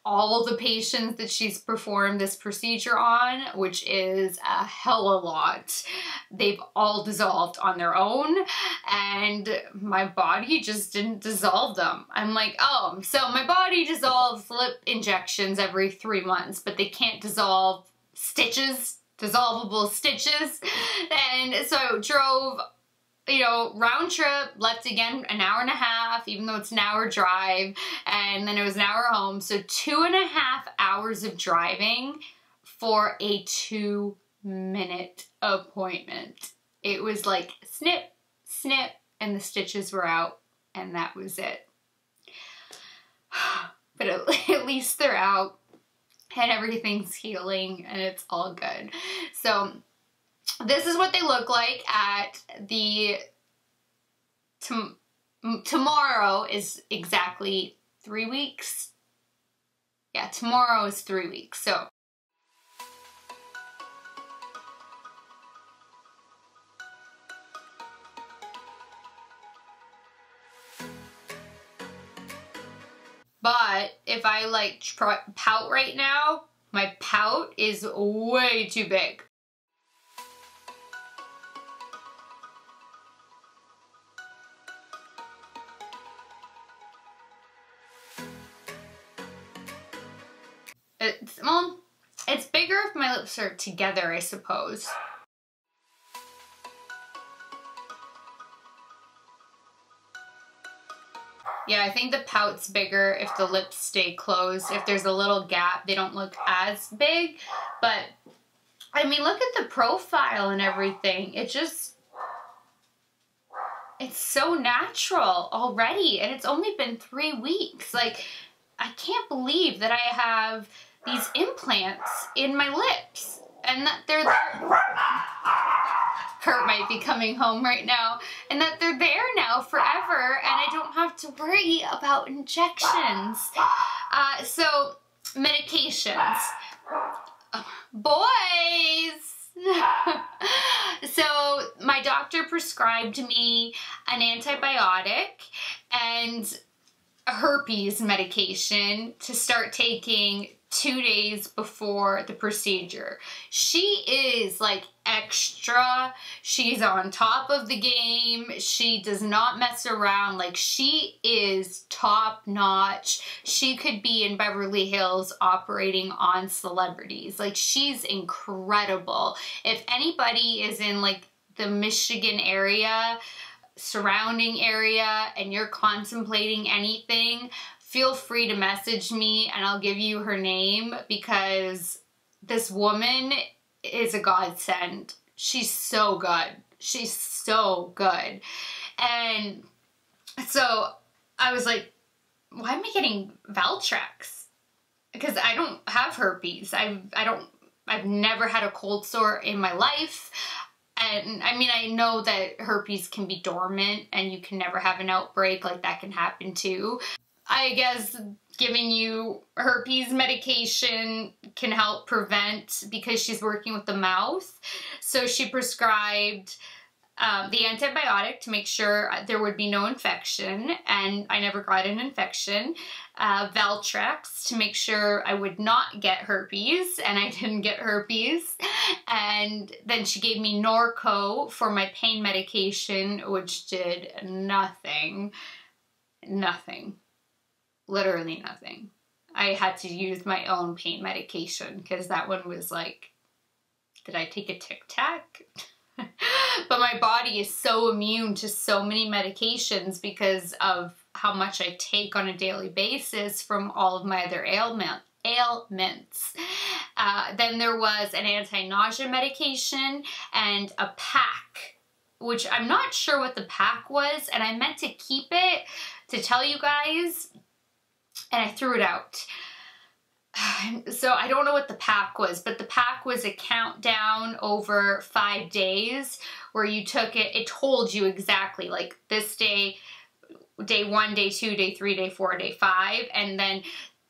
All the patients that she's performed this procedure on, which is a hell of a lot, they've all dissolved on their own, and my body just didn't dissolve them. I'm like, oh, so my body dissolves lip injections every 3 months, but they can't dissolve stitches, dissolvable stitches. And so I drove, you know, round trip, left again an hour and a half, even though it's an hour drive, and then it was an hour home. So 2.5 hours of driving for a 2-minute appointment. It was like snip, snip, and the stitches were out, and that was it. But at least they're out, and everything's healing, and it's all good. So this is what they look like at the, tomorrow is exactly 3 weeks. Yeah, tomorrow is 3 weeks, so. But if I like pout right now, my pout is way too big. It's bigger if my lips are together, I suppose. Yeah, I think the pout's bigger if the lips stay closed. If there's a little gap, they don't look as big. But, I mean, look at the profile and everything. It just, it's so natural already. And it's only been 3 weeks. Like, I can't believe that I have these implants in my lips. And that they're there. Kurt might be coming home right now, and that they're there now forever, and I don't have to worry about injections. So, medications. Boys! So, my doctor prescribed me an antibiotic and a herpes medication to start taking 2 days before the procedure. She is like extra. She's on top of the game. She does not mess around. Like, she is top notch. She could be in Beverly Hills operating on celebrities. Like, she's incredible. If anybody is in like the Michigan area, surrounding area, and you're contemplating anything, feel free to message me and I'll give you her name, because this woman is a godsend. She's so good. She's so good. And so I was like, why am I getting Valtrex? Because I don't have herpes. I've never had a cold sore in my life. And I mean, I know that herpes can be dormant and you can never have an outbreak. Like, that can happen too. I guess giving you herpes medication can help prevent, because she's working with the mouth. So she prescribed the antibiotic to make sure there would be no infection, and I never got an infection. Valtrex to make sure I would not get herpes, and I didn't get herpes. And then she gave me Norco for my pain medication, which did nothing. Nothing. Literally nothing. I had to use my own pain medication because that one was like, did I take a Tic Tac? But my body is so immune to so many medications because of how much I take on a daily basis from all of my other ailments. Then there was an anti-nausea medication and a pack, which I'm not sure what the pack was, and I meant to keep it to tell you guys, and I threw it out. So I don't know what the pack was, but the pack was a countdown over 5 days where you took it. It told you exactly, like, this day, day 1, day 2, day 3, day 4, day 5, and then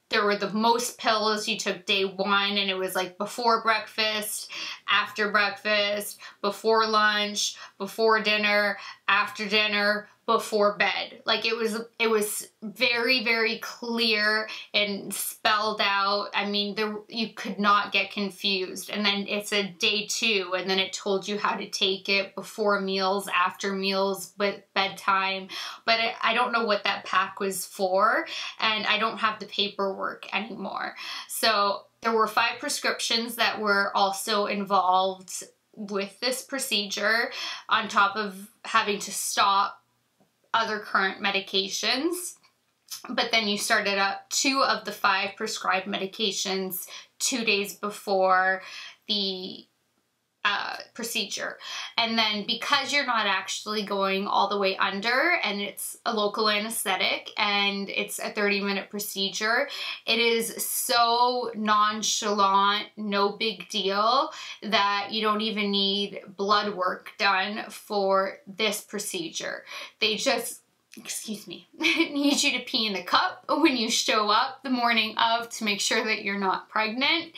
there were the most pills you took day 1, and it was like before breakfast, after breakfast, before lunch, before dinner, after dinner, before bed. Like, it was very, very clear and spelled out. I mean, you could not get confused. And then it's a day 2, and then it told you how to take it before meals, after meals, but bedtime. But I don't know what that pack was for, and I don't have the paperwork anymore. So there were 5 prescriptions that were also involved with this procedure, on top of having to stop other current medications. But then you started up 2 of the 5 prescribed medications 2 days before the procedure. And then, because you're not actually going all the way under, and it's a local anesthetic and it's a 30-minute procedure, it is so nonchalant, no big deal, that you don't even need blood work done for this procedure. They just, excuse me, need you to pee in the cup when you show up the morning of to make sure that you're not pregnant,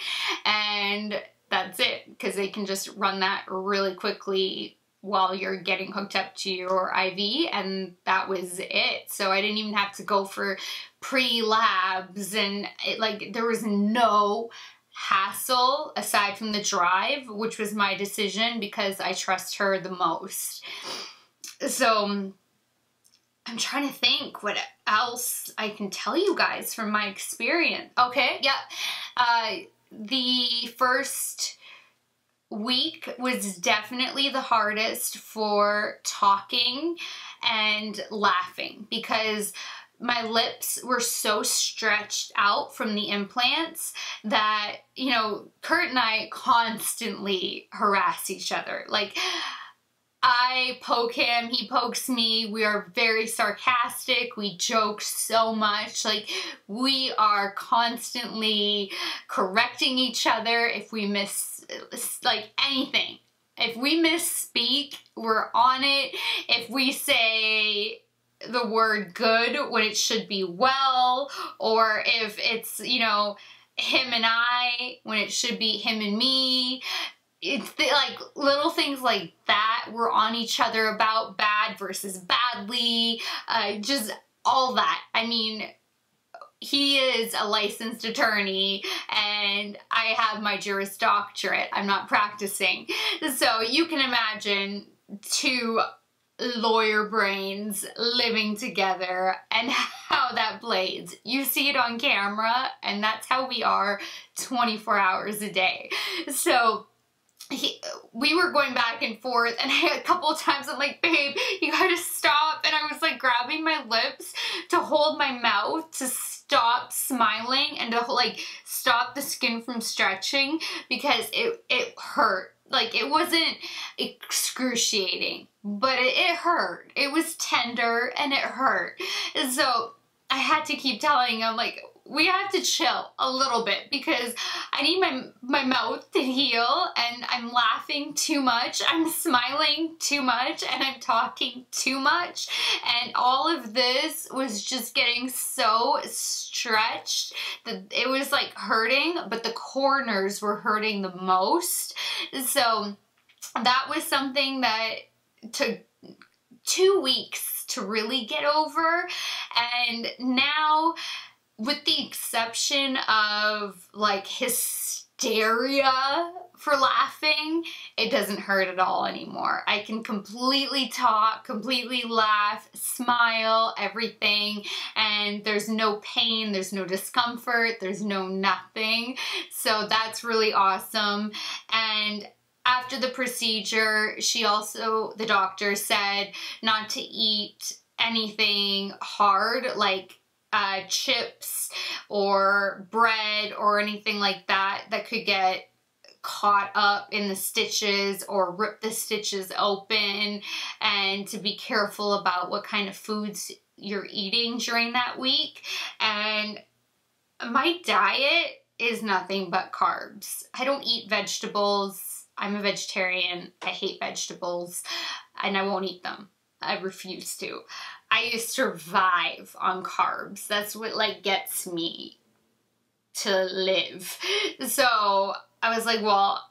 and that's it, because they can just run that really quickly while you're getting hooked up to your IV, and that was it. So I didn't even have to go for pre-labs, and there was no hassle aside from the drive, which was my decision because I trust her the most. So I'm trying to think what else I can tell you guys from my experience. Okay, yeah. The first week was definitely the hardest for talking and laughing, because my lips were so stretched out from the implants that, you know, Kurt and I constantly harass each other. Like, I poke him, he pokes me, we are very sarcastic, we joke so much, like, we are constantly correcting each other if we miss, like, anything. If we misspeak, we're on it. If we say the word good when it should be well, or if it's, you know, him and I when it should be him and me, it's like little things like that we're on each other about, bad versus badly, just all that. I mean, he is a licensed attorney and I have my Juris Doctorate. I'm not practicing. So you can imagine two lawyer brains living together and how that blades. You see it on camera and that's how we are 24 hours a day. So we were going back and forth, and a couple of times I'm like, babe, you gotta stop. And I was like grabbing my lips to hold my mouth to stop smiling and to like stop the skin from stretching because it hurt. Like, it wasn't excruciating, but it hurt. It was tender and it hurt. And so I had to keep telling him, like, we have to chill a little bit because I need my mouth to heal, and I'm laughing too much, I'm smiling too much, and I'm talking too much, and all of this was just getting so stretched that it was like hurting, but the corners were hurting the most. So that was something that took 2 weeks to really get over, and now, with the exception of like hysteria for laughing, it doesn't hurt at all anymore. I can completely talk, completely laugh, smile, everything, and there's no pain, there's no discomfort, there's no nothing. So that's really awesome. And after the procedure, the doctor said not to eat anything hard, like chips or bread or anything like that that could get caught up in the stitches or rip the stitches open, and to be careful about what kind of foods you're eating during that week. And my diet is nothing but carbs. I don't eat vegetables. I'm a vegetarian. I hate vegetables and I won't eat them. I refuse to. I survive on carbs. That's what like gets me to live. So I was like, well,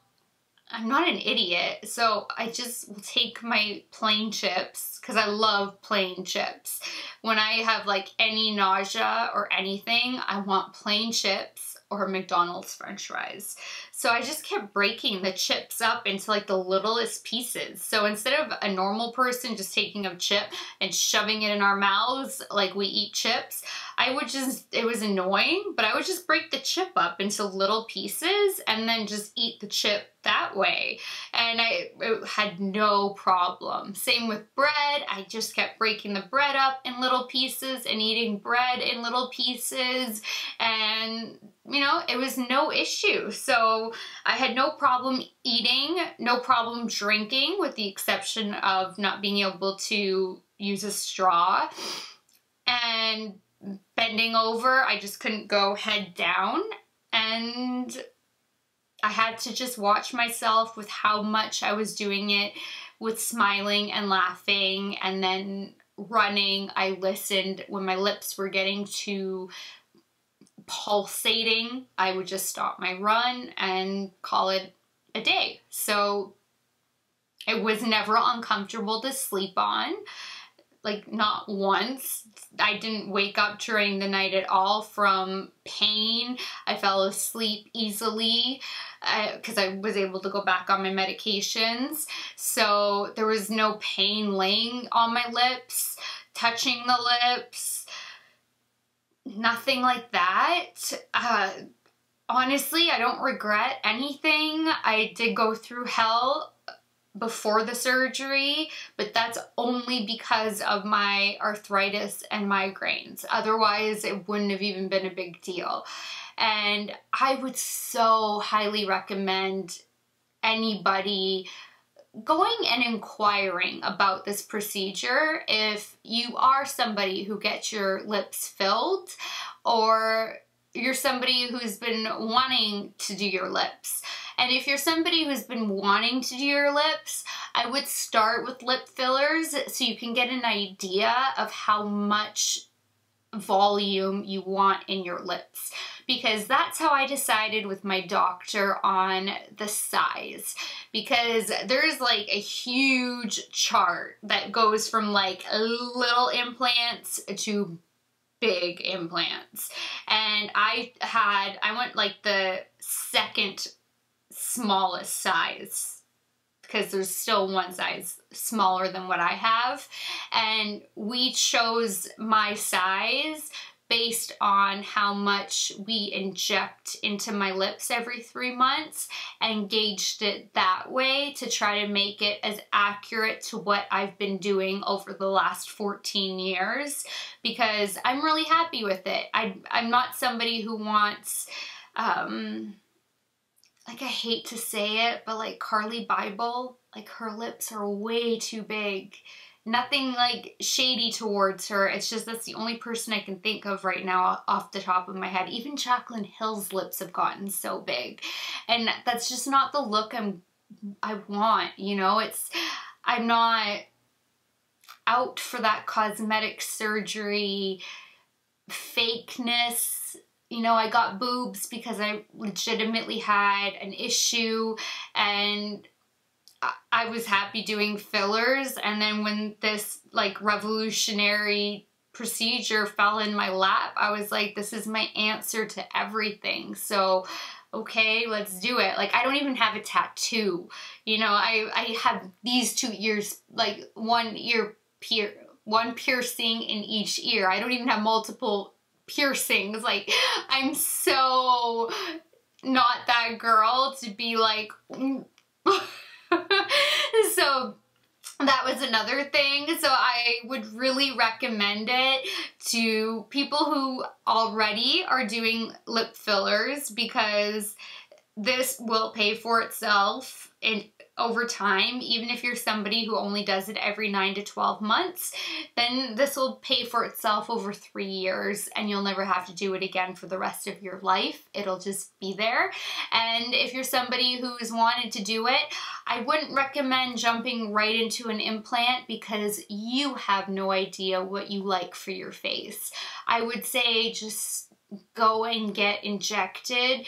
I'm not an idiot. So I just will take my plain chips because I love plain chips. When I have like any nausea or anything, I want plain chips or McDonald's French fries. So I just kept breaking the chips up into like the littlest pieces. So instead of a normal person just taking a chip and shoving it in our mouths like we eat chips, I would just, it was annoying, but I would just break the chip up into little pieces and then just eat the chip that way. And it had no problem. Same with bread. I just kept breaking the bread up in little pieces and eating bread in little pieces. And, you know, it was no issue. So I had no problem eating, no problem drinking, with the exception of not being able to use a straw. And bending over, I just couldn't go head down. And I had to just watch myself with how much I was doing it, with smiling and laughing, and then running. I listened when my lips were getting to pulsating. I would just stop my run and call it a day. So it was never uncomfortable to sleep on. Like, not once. I didn't wake up during the night at all from pain. I fell asleep easily because I was able to go back on my medications. So there was no pain laying on my lips, touching the lips, nothing like that. Honestly, I don't regret anything. I did go through hell before the surgery, but that's only because of my arthritis and migraines. Otherwise, it wouldn't have even been a big deal. And I would so highly recommend anybody going and inquiring about this procedure if you are somebody who gets your lips filled, or you're somebody who's been wanting to do your lips. And if you're somebody who's been wanting to do your lips, I would start with lip fillers so you can get an idea of how much volume you want in your lips, because that's how I decided with my doctor on the size, because there's like a huge chart that goes from like little implants to big implants, and I went like the second smallest size, because there's still one size smaller than what I have, and we chose my size based on how much we inject into my lips every 3 months, and gauged it that way to try to make it as accurate to what I've been doing over the last 14 years, because I'm really happy with it. I'm not somebody who wants, like, I hate to say it, but like Carly Bible, like her lips are way too big. Nothing like shady towards her. It's just that's the only person I can think of right now off the top of my head. Even Jaclyn Hill's lips have gotten so big. And that's just not the look I want, you know? I'm not out for that cosmetic surgery fakeness. You know, I got boobs because I legitimately had an issue, and I was happy doing fillers, and then when this like revolutionary procedure fell in my lap, I was like, this is my answer to everything. So, okay, let's do it. Like, I don't even have a tattoo. You know, I have these 2 ears, like one piercing in each ear. I don't even have multiple piercings. Like, I'm so not that girl to be like... So that was another thing. So I would really recommend it to people who already are doing lip fillers, because this will pay for itself over time. Even if you're somebody who only does it every 9 to 12 months, then this will pay for itself over 3 years, and you'll never have to do it again for the rest of your life. It'll just be there. And if you're somebody who's wanted to do it, I wouldn't recommend jumping right into an implant, because you have no idea what you like for your face. I would say just go and get injected.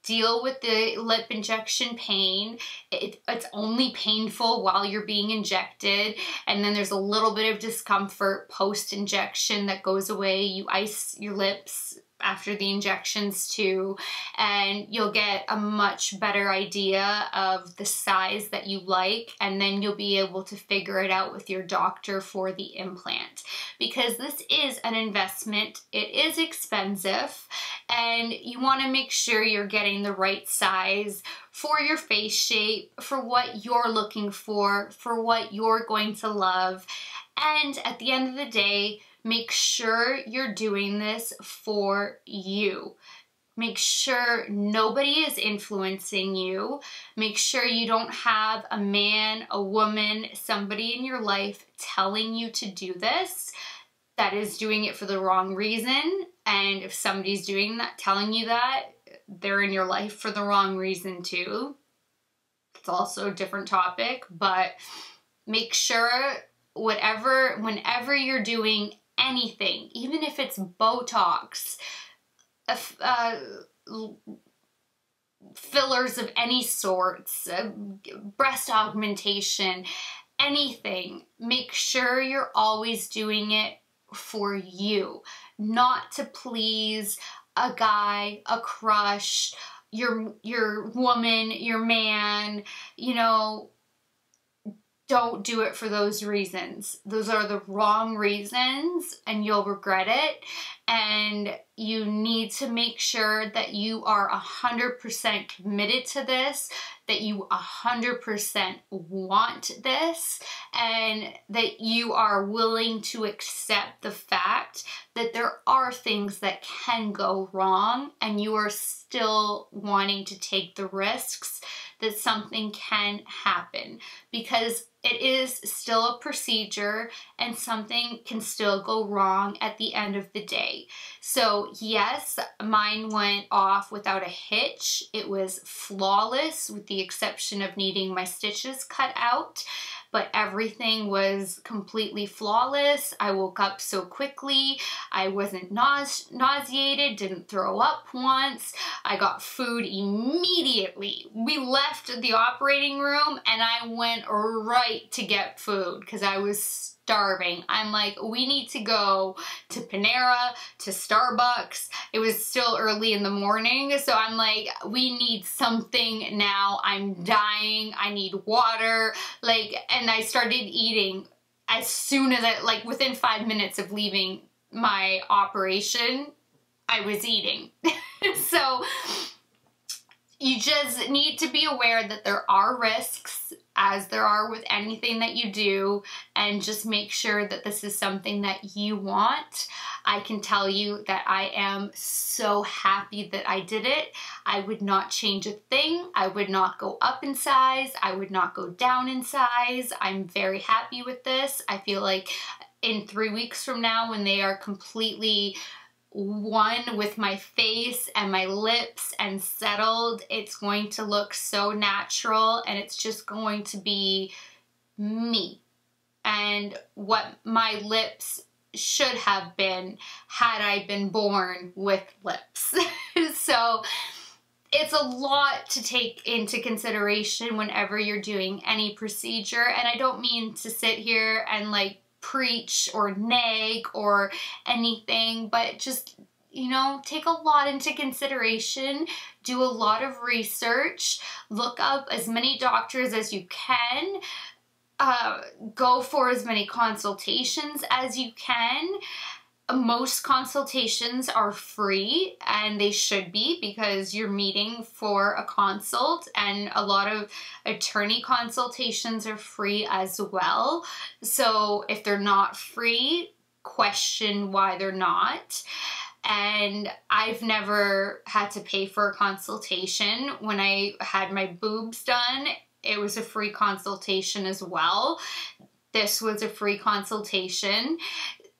Deal with the lip injection pain. It's only painful while you're being injected, and then there's a little bit of discomfort post-injection that goes away. You ice your lips after the injections too, and you'll get a much better idea of the size that you like, and then you'll be able to figure it out with your doctor for the implant, because this is an investment. It is expensive, and you want to make sure you're getting the right size for your face shape, for what you're looking for what you're going to love. And at the end of the day, make sure you're doing this for you. Make sure nobody is influencing you. Make sure you don't have a man, a woman, somebody in your life telling you to do this that is doing it for the wrong reason. And if somebody's doing that, telling you that, they're in your life for the wrong reason too. It's also a different topic, but make sure whenever you're doing anything, even if it's Botox, fillers of any sorts, breast augmentation, anything, make sure you're always doing it for you, not to please a guy, a crush, your woman, your man. You know, don't do it for those reasons. Those are the wrong reasons and you'll regret it. And you need to make sure that you are 100% committed to this, that you 100% want this, and that you are willing to accept the fact that there are things that can go wrong and you are still wanting to take the risks that something can happen, because it is still a procedure and something can still go wrong at the end of the day. So yes, mine went off without a hitch. It was flawless with the exception of needing my stitches cut out, but everything was completely flawless. I woke up so quickly. I wasn't nauseated, didn't throw up once. I got food immediately. We left the operating room and I went right to get food because I was starving. I'm like, we need to go to Panera, to Starbucks. It was still early in the morning, so I'm like, we need something now. I'm dying. I need water. Like, and I started eating as soon as like within 5 minutes of leaving my operation, I was eating. So you just need to be aware that there are risks, as there are with anything that you do, and just make sure that this is something that you want. I can tell you that I am so happy that I did it. I would not change a thing. I would not go up in size. I would not go down in size. I'm very happy with this. I feel like in 3 weeks from now, when they are completely one with my face and my lips and settled, it's going to look so natural and it's just going to be me and what my lips should have been had I been born with lips. So it's a lot to take into consideration whenever you're doing any procedure, and I don't mean to sit here and like preach or nag or anything, but just, you know, take a lot into consideration, do a lot of research, look up as many doctors as you can, go for as many consultations as you can. Most consultations are free, and they should be, because you're meeting for a consult, and a lot of attorney consultations are free as well. So if they're not free, question why they're not. And I've never had to pay for a consultation. When I had my boobs done, it was a free consultation as well. This was a free consultation.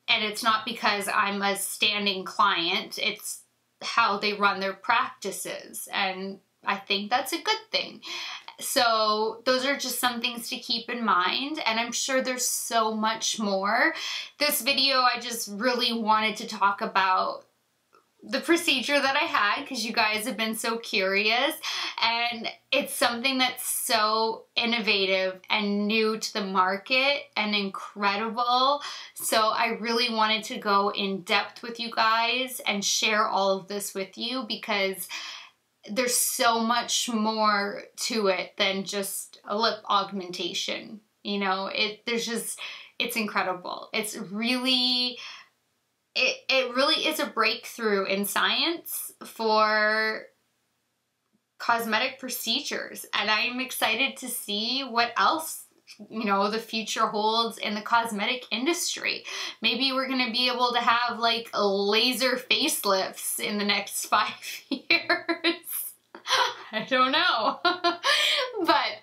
And it's not because I'm a standing client, it's how they run their practices. And I think that's a good thing. So those are just some things to keep in mind. And I'm sure there's so much more. This video, I just really wanted to talk about the procedure that I had, because you guys have been so curious, and it's something that's so innovative and new to the market and incredible. So I really wanted to go in depth with you guys and share all of this with you, because there's so much more to it than just a lip augmentation. You know, it's incredible. It's really, it really is a breakthrough in science for cosmetic procedures, and I'm excited to see what else, you know, the future holds in the cosmetic industry. Maybe we're going to be able to have like laser facelifts in the next 5 years. I don't know. But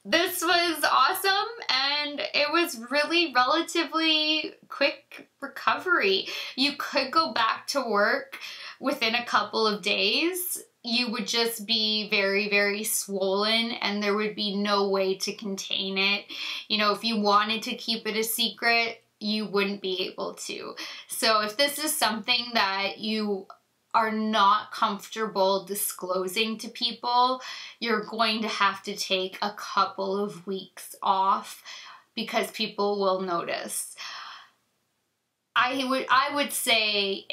this was awesome, and it was really relatively quick recovery. You could go back to work within a couple of days. You would just be very, very swollen, and there would be no way to contain it. You know, if you wanted to keep it a secret, you wouldn't be able to. So if this is something that you are not comfortable disclosing to people, you're going to have to take a couple of weeks off, because people will notice. I would say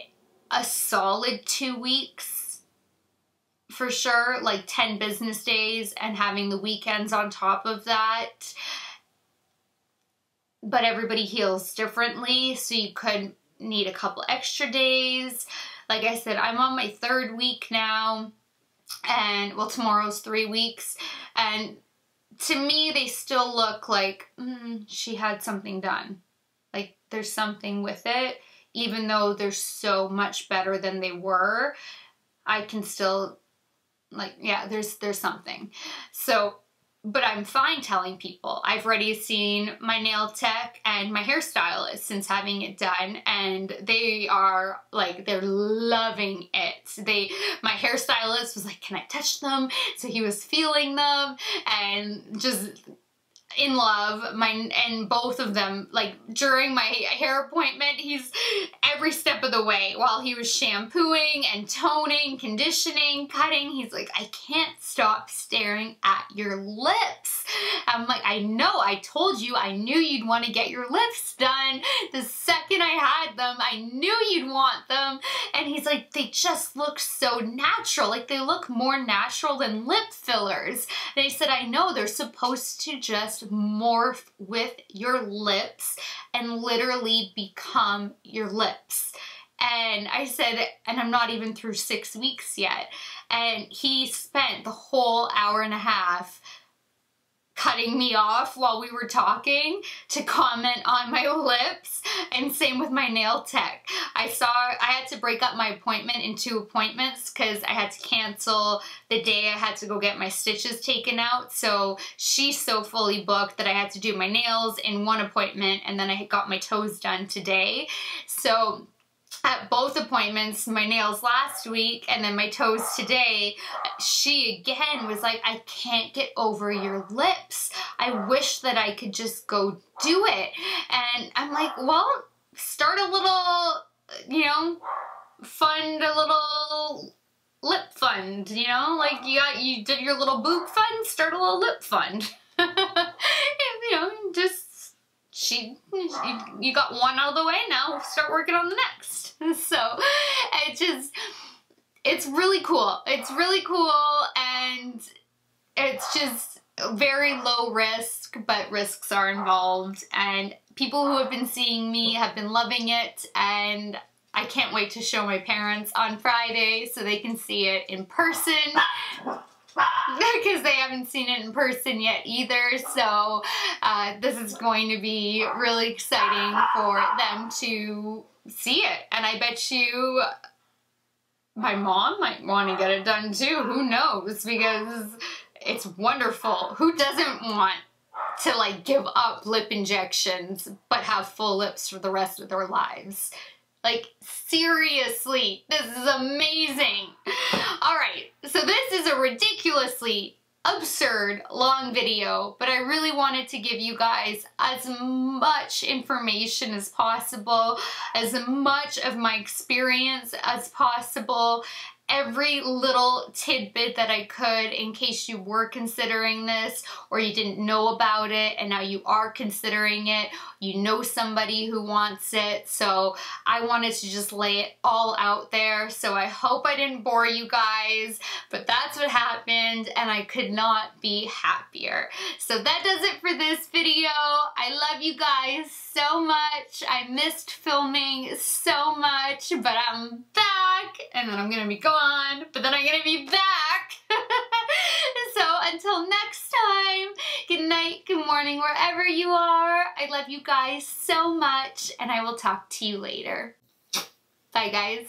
a solid 2 weeks for sure, like 10 business days and having the weekends on top of that. but everybody heals differently, so you could need a couple extra days. Like I said, I'm on my 3rd week now, and well, tomorrow's 3 weeks, and to me, they still look like she had something done. Like there's something with it, even though they're so much better than they were. I can still, like, yeah, there's something. So, but I'm fine telling people. I've already seen my nail tech and my hairstylist since having it done, and they are like, they're loving it. My hairstylist was like, can I touch them? So he was feeling them and just in love. And both of them, like during my hair appointment, he's every step of the way while he was shampooing and toning, conditioning, cutting, he's like, I can't stop staring at your lips. I'm like, I know, I told you, I knew you'd want to get your lips done. The second I had them, I knew you'd want them. And he's like, they just look so natural. Like they look more natural than lip fillers. And I said, I know, they're supposed to just morph with your lips and literally become your lips. And I said, and I'm not even through 6 weeks yet. And he spent the whole hour and a half cutting me off while we were talking to comment on my lips, and same with my nail tech. I had to break up my appointment in 2 appointments because I had to cancel the day I had to go get my stitches taken out. So she's so fully booked that I had to do my nails in 1 appointment, and then I got my toes done today. So at both appointments, my nails last week and then my toes today, she again was like, I can't get over your lips. I wish that I could just go do it. And I'm like, well, start a little, you know, fund a little lip fund, you know, like you did your little boob fund, start a little lip fund. You know, just you got one out of the way, now start working on the next. So it's really cool. It's really cool, and it's just very low risk, but risks are involved, and people who have been seeing me have been loving it, and I can't wait to show my parents on Friday so they can see it in person. Because they haven't seen it in person yet either, so this is going to be really exciting for them to see it. And I bet you my mom might want to get it done too, who knows, because it's wonderful. Who doesn't want to like give up lip injections but have full lips for the rest of their lives? Like, seriously, this is amazing. All right, so this is a ridiculously absurd long video, but I really wanted to give you guys as much information as possible, as much of my experience as possible, every little tidbit that I could in case you were considering this or you didn't know about it and now you are considering it, you know somebody who wants it. So I wanted to just lay it all out there. So I hope I didn't bore you guys, but that's what happened and I could not be happier. So that does it for this video. I love you guys so much. I missed filming so much, but I'm back, and then I'm gonna be gone, but then I'm gonna be back. So until next time, good night, good morning, wherever you are. I love you guys so much, and I will talk to you later. Bye, guys.